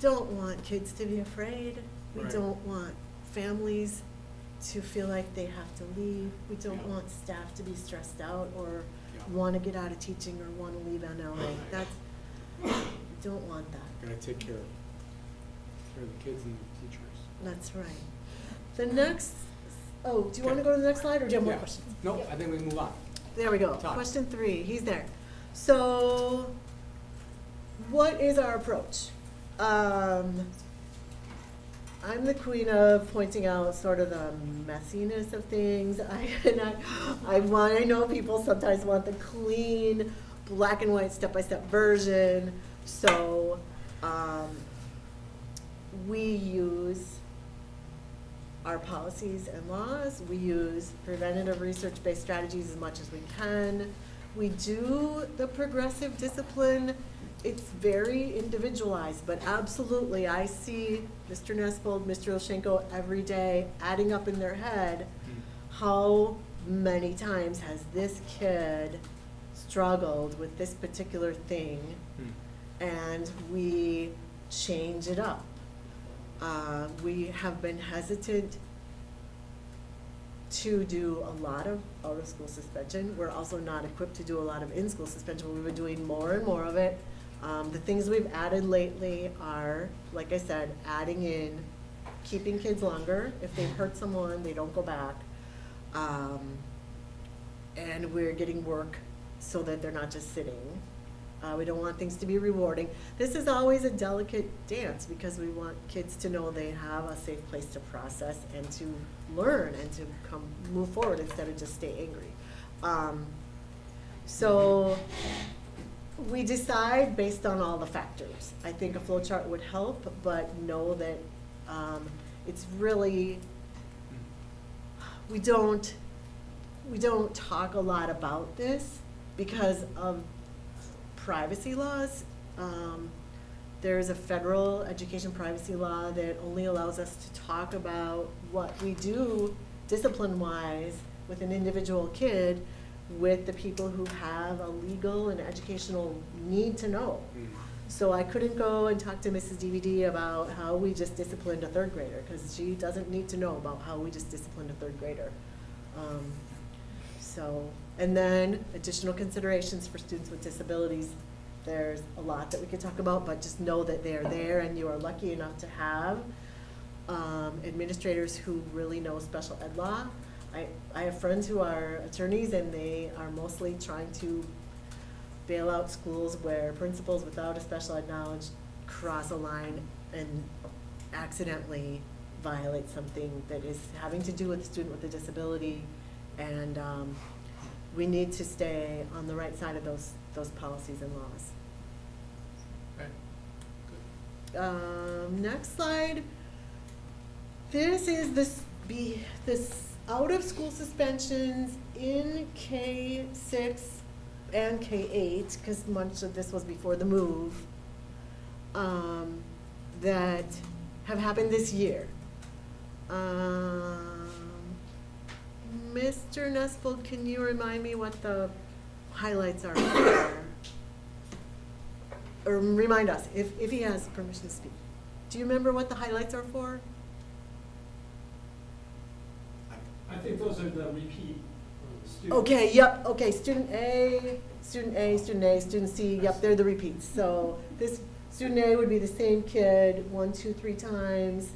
don't want kids to be afraid. We Right. don't want families to feel like they have to leave. We don't Yeah. want staff to be stressed out or Yeah. want to get out of teaching or want to leave NLA. We don't want that. Gotta take care of the kids and the teachers. That's right. The next, do you want to go to the next slide, or do you have more Yeah. questions? Nope, I think we move on. There we go. Todd. Question 3, he's there. So, what is our approach? I'm the queen of pointing out sort of the messiness of things. I know people sometimes want the clean, black and white, step-by-step version. So, we use our policies and laws. We use preventative research-based strategies as much as we can. We do the progressive discipline. It's very individualized, but absolutely, I see Mr. Nesfold, Mr. Olshenko every day adding up in their head, how many times has this kid struggled with this particular thing, and we change it up. We have been hesitant to do a lot of out-of-school suspension. We're also not equipped to do a lot of in-school suspension. We've been doing more and more of it. The things we've added lately are, like I said, adding in keeping kids longer. If they've hurt someone, they don't go back. And we're getting work so that they're not just sitting. We don't want things to be rewarding. This is always a delicate dance because we want kids to know they have a safe place to process and to learn and to move forward instead of just stay angry. So we decide based on all the factors. I think a flow chart would help, but know that it's really, we don't talk a lot about this because of privacy laws. There's a federal education privacy law that only allows us to talk about what we do discipline-wise with an individual kid with the people who have a legal and educational need to know. So I couldn't go and talk to Mrs. DVD about how we just disciplined a 3rd grader, because she doesn't need to know about how we just disciplined a 3rd grader. And then additional considerations for students with disabilities. There's a lot that we could talk about, but just know that they're there and you are lucky enough to have administrators who really know special ed law. I have friends who are attorneys and they are mostly trying to bail out schools where principals without a special ed knowledge cross a line and accidentally violate something that is having to do with a student with a disability. And we need to stay on the right side of those policies and laws. Okay. Next slide. This is this out-of-school suspensions in K6 and K8, because much of this was before the move, that have happened this year. Mr. Nesfold, can you remind me what the highlights are for? Or remind us, if he has permission to speak. Do you remember what the highlights are for? I think those are the repeat students. Okay, yep, okay, student A, student A, student A, student C, yep, they're the repeats. So this, student A would be the same kid 1, 2, 3 times.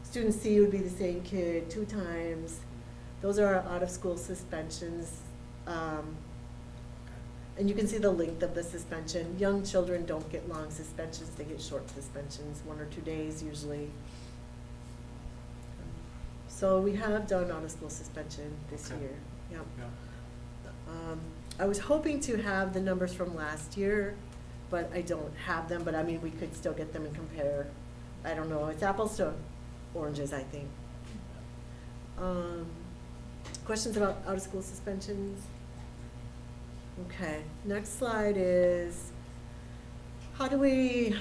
Student C would be the same kid 2 times. Those are our out-of-school suspensions. And you can see the length of the suspension. Young children don't get long suspensions, they get short suspensions, 1 or 2 days usually. So we have done out-of-school suspension this Okay. year, yep. Yeah. I was hoping to have the numbers from last year, but I don't have them, but I mean, we could still get them and compare. I don't know, it's apples to oranges, I think. Questions about out-of-school suspensions? Okay, next slide is, how do we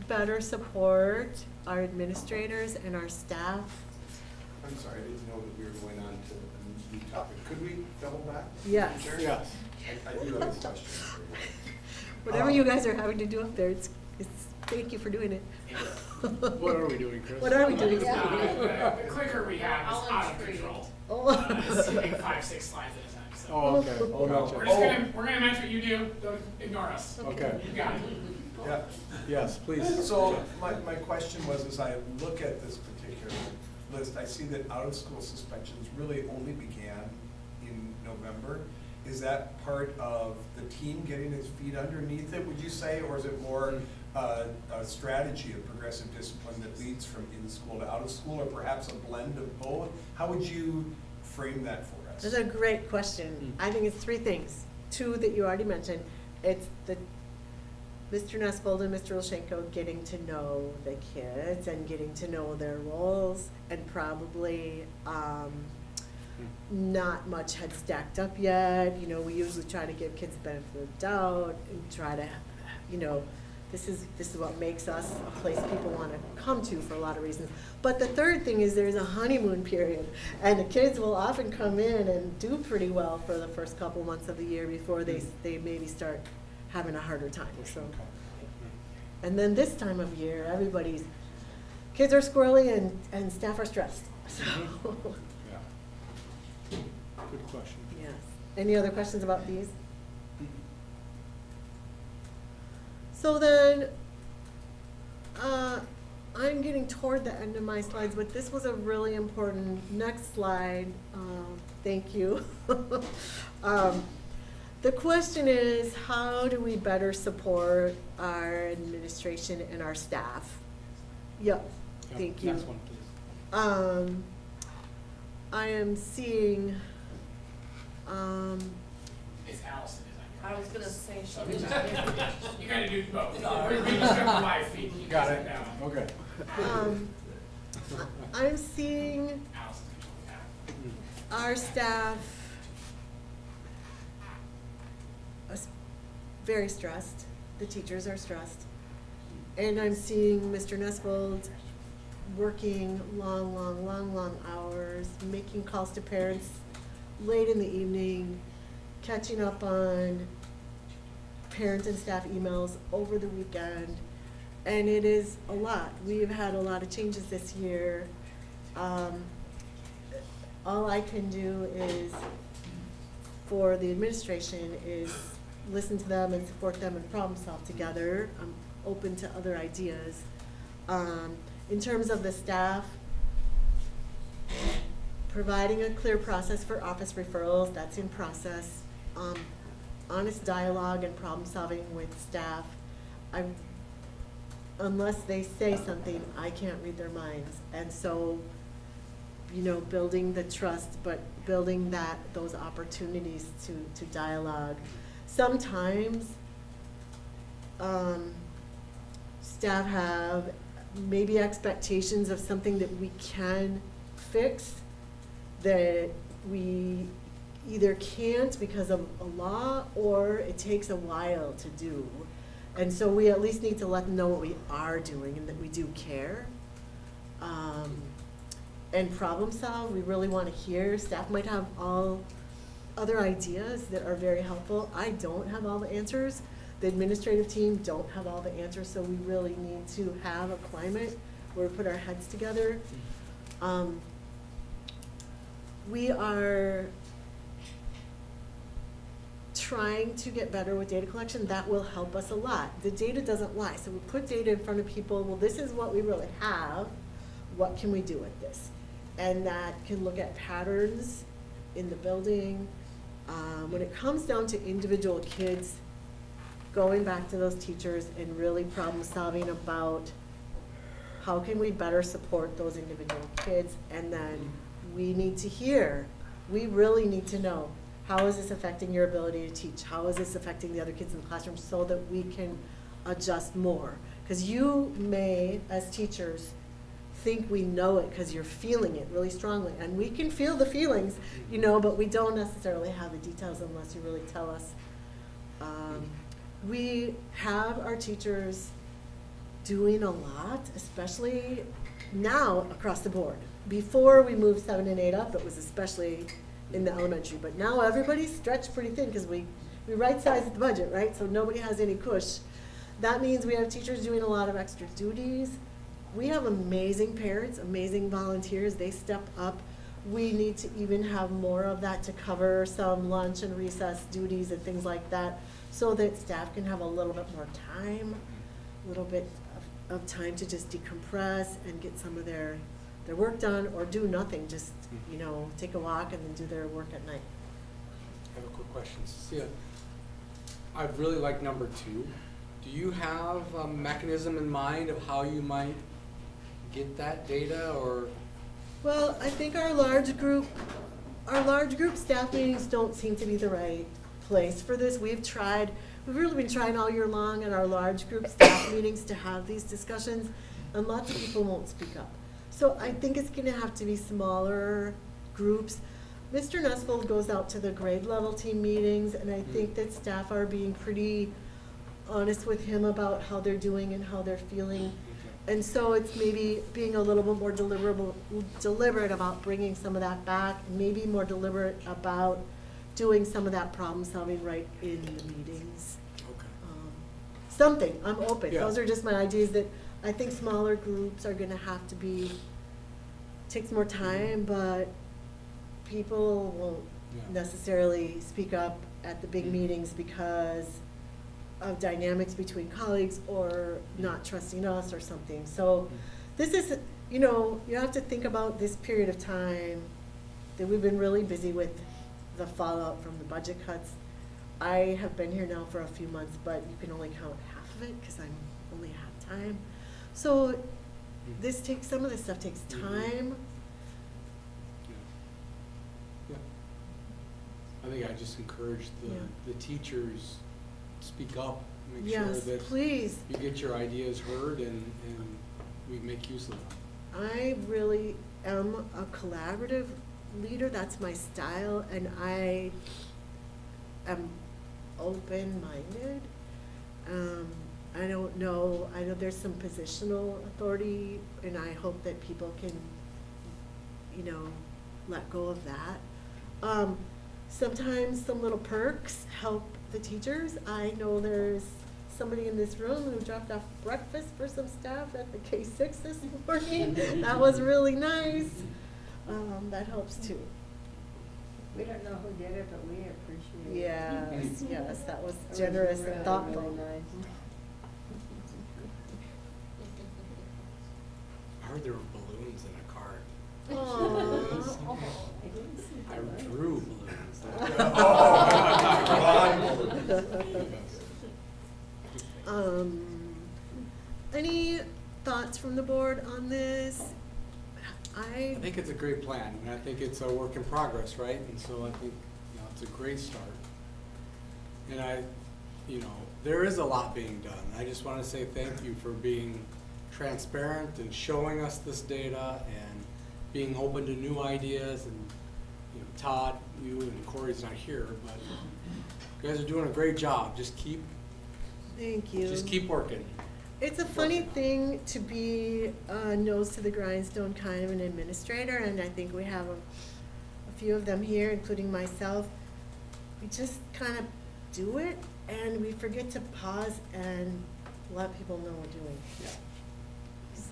better support our administrators and our staff? I'm sorry, I didn't know that we were going on to a new topic. Could we double back? Yes. Chair? Yes. I do have a question for you. Whatever you guys are having to do up there, it's, thank you for doing it. What are we doing, Chris? What are we doing? The clicker we have is All out of intrigued. control. Oh. It's hitting 5-6 slides at a time, so. Oh, okay, Oh, no. gotcha. We're gonna match what you do, don't ignore us. Okay, You got it. Yeah. yes, please. So my question was, as I look at this particular list, I see that out-of-school suspensions really only began in November. Is that part of the team getting its feet underneath it, would you say, or is it more a strategy of progressive discipline that leads from in-school to out-of-school, or perhaps a blend of both? How would you frame that for us? That's a great question. I think it's 3 things. 2 that you already mentioned. It's the Mr. Nesvold and Mr. Olshenko getting to know the kids and getting to know their roles, and probably not much had stacked up yet. You know, we usually try to give kids the benefit of the doubt and try to, you know, this is what makes us a place people want to come to for a lot of reasons. But the third thing is there's a honeymoon period, and the kids will often come in and do pretty well for the first couple months of the year before they maybe start having a harder time. So, and then this time of year, kids are squirrely and staff are stressed. So, Yeah. Good question. yes. Any other questions about these? So then, I'm getting toward the end of my slides, but this was a really important next slide. Thank you. The question is, how do we better support our administration and our staff? Yep, Yeah, thank you. Next one, please. I am seeing, It's Allison, is on I your. was gonna say, she So did. you gotta do both. We just have 5 feet. You Got can it, sit down. okay. I'm seeing Allison's controlling that. our staff is very stressed. The teachers are stressed. And I'm seeing Mr. Nesvold working long hours, making calls to parents late in the evening, catching up on parent and staff emails over the weekend. And it is a lot. We've had a lot of changes this year. All I can do is, for the administration, is listen to them and support them and problem solve together. I'm open to other ideas. In terms of the staff, providing a clear process for office referrals, that's in process. Honest dialogue and problem solving with staff. Unless they say something, I can't read their minds. And so, you know, building the trust, but building those opportunities to dialogue. Sometimes, staff have maybe expectations of something that we can fix that we either can't because of a law, or it takes a while to do. And so we at least need to let them know what we are doing and that we do care. And problem solve, we really want to hear. Staff might have all other ideas that are very helpful. I don't have all the answers. The administrative team don't have all the answers, so we really need to have a climate where we put our heads together. We are trying to get better with data collection. That will help us a lot. The data doesn't lie, so we put data in front of people. Well, this is what we really have. What can we do with this? And that can look at patterns in the building, When it comes down to individual kids, going back to those teachers and really problem solving about how can we better support those individual kids, and then we need to hear, we really need to know, how is this affecting your ability to teach? How is this affecting the other kids in the classroom, so that we can adjust more? Because you may, as teachers, think we know it because you're feeling it really strongly. And we can feel the feelings, you know, but we don't necessarily have the details unless you really tell us. We have our teachers doing a lot, especially now across the board. Before we moved 7 and 8 up, it was especially in the elementary. But now everybody's stretched pretty thin because we right-sized the budget, right? So nobody has any cush. That means we have teachers doing a lot of extra duties. We have amazing parents, amazing volunteers. They step up. We need to even have more of that to cover some lunch and recess duties and things like that, so that staff can have a little bit more time, a little bit of time to just decompress and get some of their work done, or do nothing, just, you know, take a walk and then do their work at night. I have a quick question. Cecilia, I really like number 2. Do you have a mechanism in mind of how you might get that data, or? Well, I think our large group staff meetings don't seem to be the right place for this. We've really been trying all year long in our large group staff meetings to have these discussions, and lots of people won't speak up. So I think it's gonna have to be smaller groups. Mr. Nusfold goes out to the grade level team meetings, and I think that staff are being pretty honest with him about how they're doing and how they're feeling. And so it's maybe being a little bit more deliberate about bringing some of that back, and maybe more deliberate about doing some of that problem solving right in the meetings. Okay. Something, I'm open. Yeah. Those are just my ideas that I think smaller groups are gonna have to be, takes more time, but people won't Yeah. necessarily speak up at the big meetings because of dynamics between colleagues or not trusting us or something. So this is, you know, you have to think about this period of time that we've been really busy with the fallout from the budget cuts. I have been here now for a few months, but you can only count half of it because I'm only half time. So this takes, some of this stuff takes time. Yeah. I think I just encourage Yeah. the teachers speak up, make sure Yes, that please. you get your ideas heard and we make use of them. I really am a collaborative leader. That's my style, and I am open-minded. I don't know, I know there's some positional authority, and I hope that people can, you know, let go of that. Sometimes some little perks help the teachers. I know there's somebody in this room who dropped off breakfast for some staff at the K-6 this morning. That was really nice. That helps too. We don't know who did it, but we appreciate it. Yes, yes, that was It was generous really, and thoughtful. really nice. I heard there were balloons in a cart. Aw. I didn't see I that. drew balloons. Any thoughts from the board on this? I think it's a great plan, and I think it's a work in progress, right? And so I think, you know, it's a great start. And you know, there is a lot being done. I just want to say thank you for being transparent and showing us this data and being open to new ideas. And, you know, Todd, you and Corey's not here, but you guys are doing a great job. Just keep working. It's a funny thing to be a nose to the grindstone kind of an administrator, and I think we have a few of them here, including myself. We just kind of do it, and we forget to pause and let people know we're doing. Yeah. So,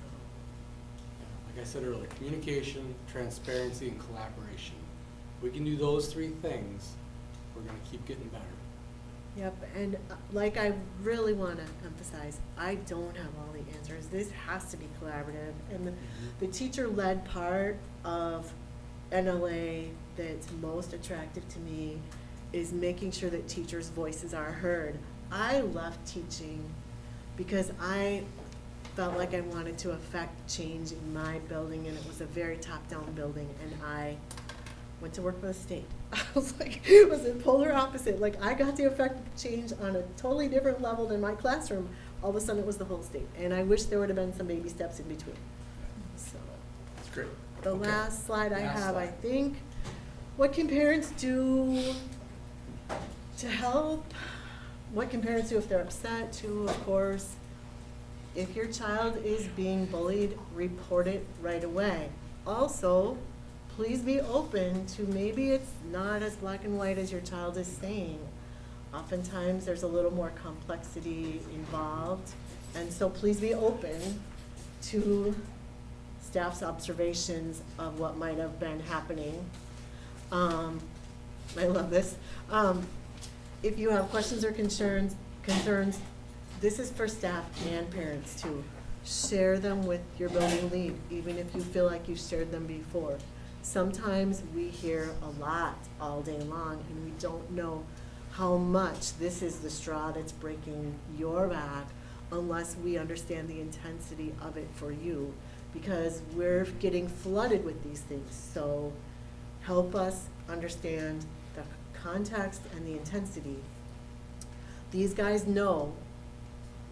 Like I said earlier, communication, transparency, and collaboration. We can do those 3 things, we're gonna keep getting better. yep, and like I really want to emphasize, I don't have all the answers. This has to be collaborative, and the teacher-led part of NLA that's most attractive to me is making sure that teachers' voices are heard. I left teaching because I felt like I wanted to affect change in my building, and it was a very top-down building, and I went to work for the state. I was like, it was a polar opposite. Like, I got to affect change on a totally different level than my classroom. All of a sudden, it was the whole state, and I wish there would have been some baby steps in between. So, That's great. the Okay. last slide I Last have, I slide. think, what can parents do to help? What can parents do if they're upset too, of course? If your child is being bullied, report it right away. Also, please be open to maybe it's not as black and white as your child is saying. Oftentimes, there's a little more complexity involved, and so please be open to staff's observations of what might have been happening. I love this. If you have questions or concerns, this is for staff and parents too. Share them with your building lead, even if you feel like you've shared them before. Sometimes we hear a lot all day long, and we don't know how much this is the straw that's breaking your back unless we understand the intensity of it for you, because we're getting flooded with these things. So help us understand the context and the intensity. These guys know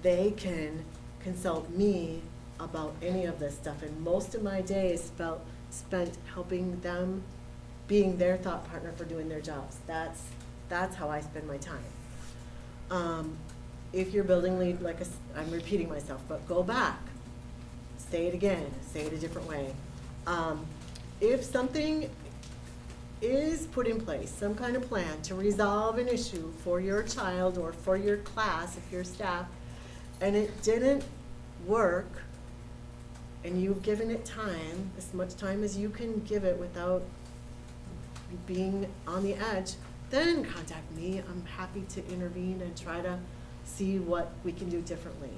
they can consult me about any of this stuff, and most of my day is spent helping them, being their thought partner for doing their jobs. That's how I spend my time. If your building lead, I'm repeating myself, but go back, say it again, say it a different way. If something is put in place, some kind of plan to resolve an issue for your child or for your class, if you're staff, and it didn't work, and you've given it time, as much time as you can give it without being on the edge, then contact me. I'm happy to intervene and try to see what we can do differently.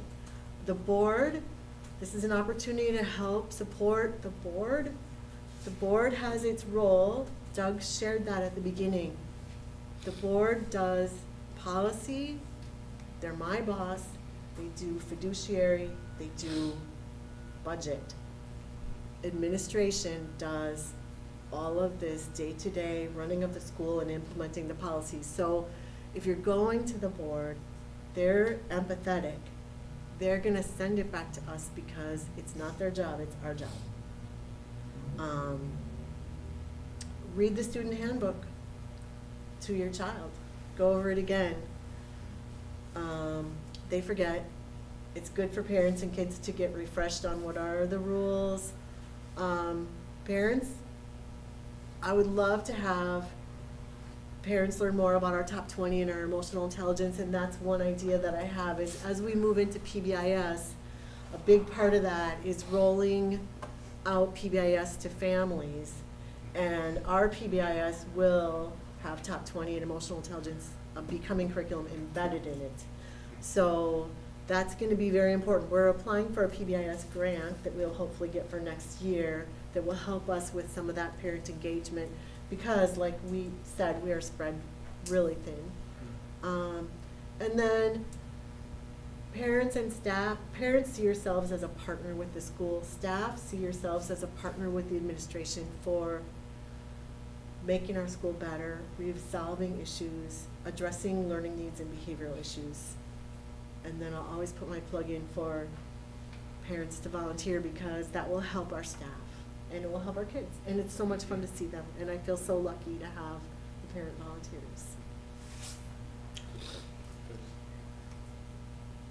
The board, this is an opportunity to help support the board. The board has its role. Doug shared that at the beginning. The board does policy. They're my boss. They do fiduciary. They do budget. Administration does all of this day-to-day running of the school and implementing the policies. So if you're going to the board, they're empathetic. They're gonna send it back to us because it's not their job, it's our job. Read the student handbook to your child. Go over it again. They forget. It's good for parents and kids to get refreshed on what are the rules. Parents, I would love to have parents learn more about our top 20 and our emotional intelligence, and that's one idea that I have is as we move into PBIS, a big part of that is rolling out PBIS to families, and our PBIS will have top 20 and emotional intelligence becoming curriculum embedded in it. So that's going to be very important. We're applying for a PBIS grant that we'll hopefully get for next year that will help us with some of that parent engagement because, like we said, we are spread really thin. And then parents and staff, parents see yourselves as a partner with the school. Staff see yourselves as a partner with the administration for making our school better, resolving issues, addressing learning needs and behavioral issues. And then I'll always put my plug in for parents to volunteer because that will help our staff and it will help our kids. And it's so much fun to see them. And I feel so lucky to have the parent volunteers.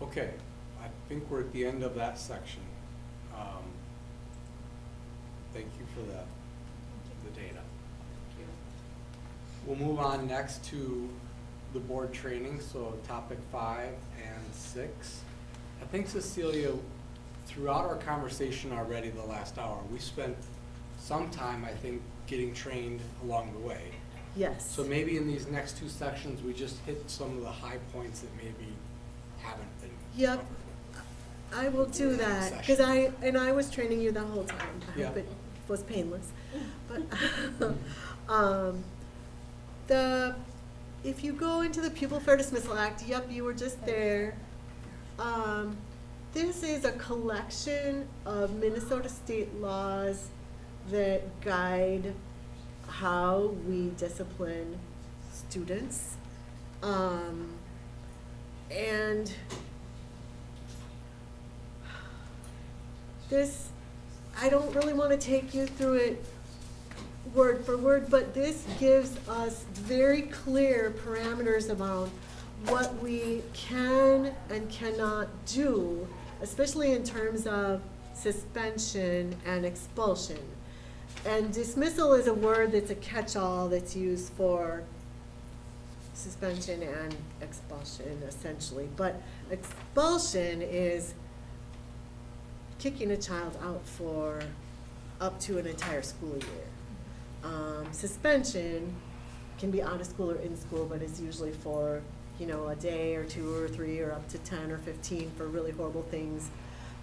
Okay, I think we're at the end of that section. Thank you for the data. We'll move on next to the board training, so topic 5 and 6. I think Cecilia, throughout our conversation already the last hour, we spent some time, I think, getting trained along the way. Yes. So maybe in these next 2 sections, we just hit some of the high points that maybe haven't been Yep. covered. I will do that because I was training you the whole time. I Yeah. hope it was painless. But if you go into the Pupil Fair Dismissal Act, yep, you were just there. This is a collection of Minnesota state laws that guide how we discipline students. And this, I don't really want to take you through it word for word, but this gives us very clear parameters about what we can and cannot do, especially in terms of suspension and expulsion. And dismissal is a word that's a catch-all that's used for suspension and expulsion, essentially. But expulsion is kicking a child out for up to an entire school year. Suspension can be out of school or in school, but is usually for, you know, a day or 2 or 3 or up to 10 or 15 for really horrible things.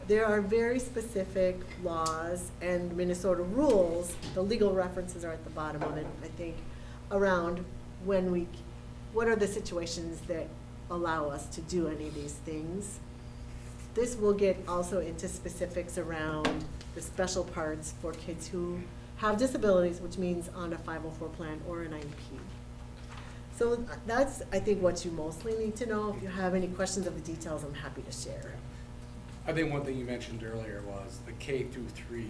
There are very specific laws and Minnesota rules, the legal references are at the bottom of it, I think, around what are the situations that allow us to do any of these things. This will get also into specifics around the special parts for kids who have disabilities, which means on a 504 plan or an IEP. So that's, I think, what you mostly need to know. If you have any questions of the details, I'm happy to share. I think one thing you mentioned earlier was the K through 3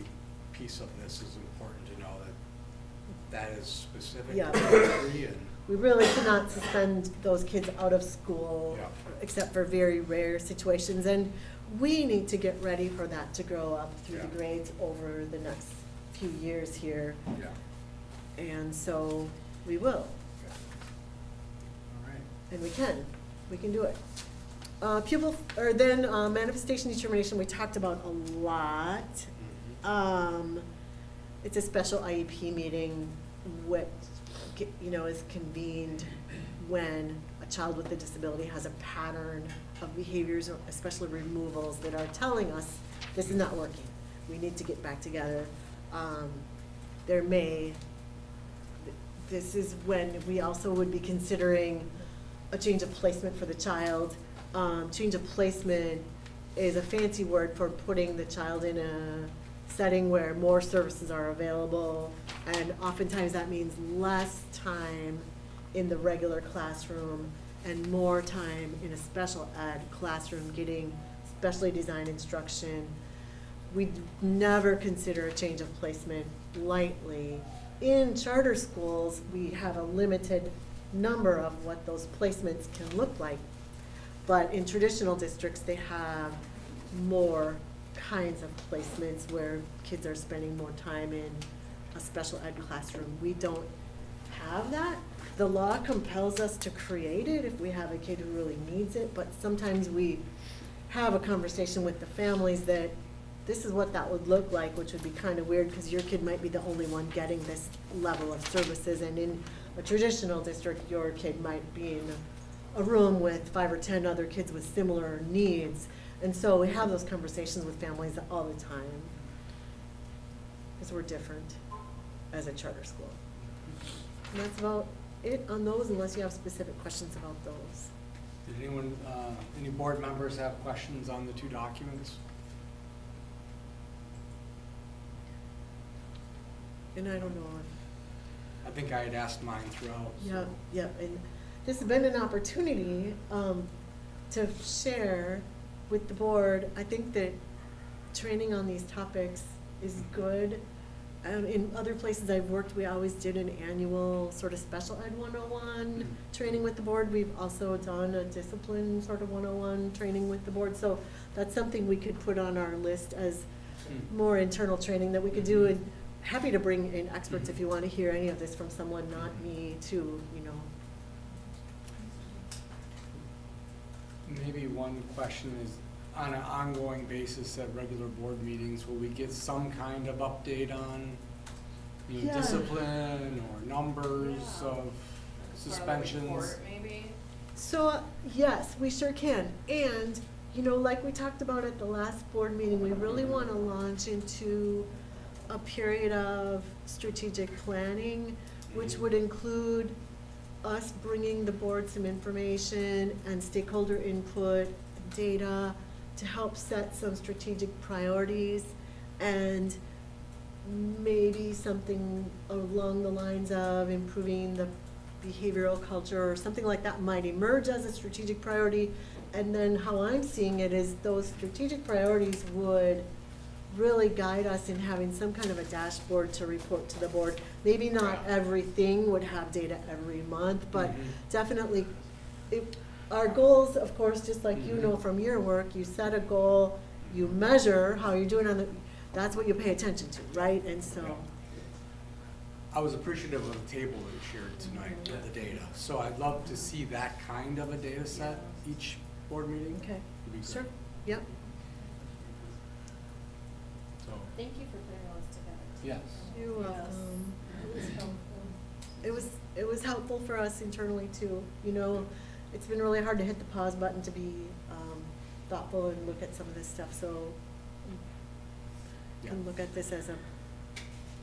piece of this is important to know that is specific Yeah. to K 3 and We really cannot suspend those kids out of school, Yeah. except for very rare situations. And we need to get ready for that to grow up through the Yeah. grades over the next few years here. yeah. And so we will, All right. and we can do it. Manifestation determination, we talked about a lot. It's a special IEP meeting, which, you know, is convened when a child with a disability has a pattern of behaviors, especially removals, that are telling us this is not working. We need to get back together. This is when we also would be considering a change of placement for the child. Change of placement is a fancy word for putting the child in a setting where more services are available, and oftentimes that means less time in the regular classroom and more time in a special ed classroom getting specially designed instruction. We never consider a change of placement lightly. In charter schools, we have a limited number of what those placements can look like. But in traditional districts, they have more kinds of placements where kids are spending more time in a special ed classroom. We don't have that. The law compels us to create it if we have a kid who really needs it, but sometimes we have a conversation with the families that this is what that would look like, which would be kind of weird because your kid might be the only one getting this level of services, and in a traditional district, your kid might be in a room with 5 or 10 other kids with similar needs. And so we have those conversations with families all the time because we're different as a charter school. And that's about it on those, unless you have specific questions about those. Did anyone, any board members have questions on the 2 documents? And I don't know I think I had asked mine throughout. if, so- yeah, and this has been an opportunity to share with the board. I think that training on these topics is good. In other places I've worked, we always did an annual sort of special ed 101 training with the board. We've also done a discipline sort of 101 training with the board. So that's something we could put on our list as more internal training that we could do. And happy to bring in experts if you want to hear any of this from someone, not me, too, you know. Maybe one question is, on an ongoing basis at regular board meetings, will we get some kind of update on, you know, Yeah. discipline or numbers Yeah. of suspensions? Report, maybe. So, yes, we sure can. And, you know, like we talked about at the last board meeting, we really want to launch into a period of strategic planning, which would include us bringing the board some information and stakeholder input, data, to help set some strategic priorities, and maybe something along the lines of improving the behavioral culture or something like that might emerge as a strategic priority. And then how I'm seeing it is those strategic priorities would really guide us in having some kind of a dashboard to report to the board. Maybe not everything would have data every month, but definitely, our goals, of course, just like you know from your work, you set a goal, you measure how you're doing on the, that's what you pay attention to, right? And so, I was appreciative of the table that you shared tonight, of the data. So I'd love to see that kind of a data set each board meeting. okay, Would be great. sure, yep. So, Thank you for putting all this together. yes. You're Yes. welcome. It was helpful. It was helpful for us internally too. You know, it's been really hard to hit the pause button to be thoughtful and look at some of this stuff, so Yeah. can look at this as a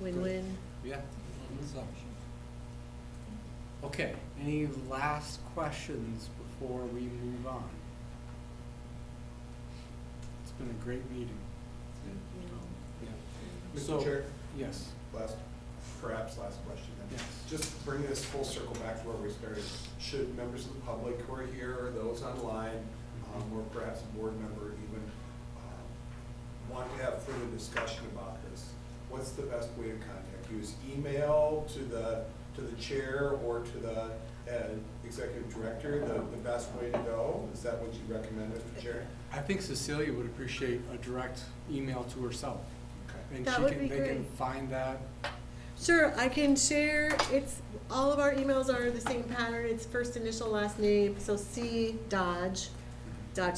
win-win. Yeah. So. Okay, any last questions before we move on? It's been a great meeting. Yeah. So- Mr. Chair, Yes. perhaps last question then. Yes. Just bring this full circle back to where we started. Should members of the public who are here, or those online, or perhaps a board member even, want to have further discussion about this, what's the best way to contact you? Is email to the chair or to the executive director the best way to go? Is that what you recommend, Mr. Chair? I think Cecilia would appreciate a direct email to herself. Okay. And That she would can, be they can great. find that. Sure, I can share, all of our emails are the same pattern, it's first initial, last name, so C Dodge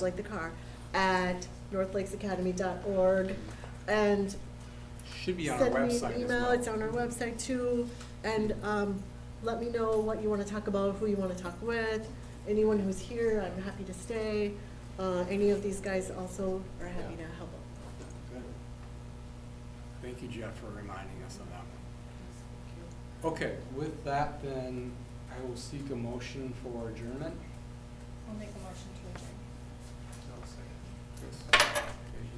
like the car, at northlakesacademy.org, and Should be on our send me website an as email, well. it's on our website too, and let me know what you wanna talk about, who you wanna talk with, anyone who's here, I'm happy to stay, any of these guys also are happy to help. Good. Thank you, Jeff, for reminding us of that one. Okay, with that, then I will seek a motion for adjournment. I'll make a motion to adjourn. Okay,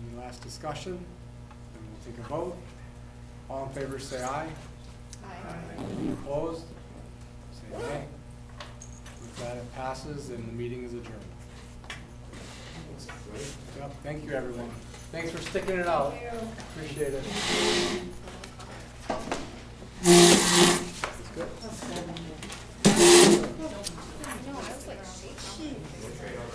any last discussion? Then we'll take a vote. All in favor, say aye. Aye. Any opposed? Say nay. With that, it passes and the meeting is adjourned. Yep, thank you, everyone. Thanks for sticking it out. Thank you. Appreciate it.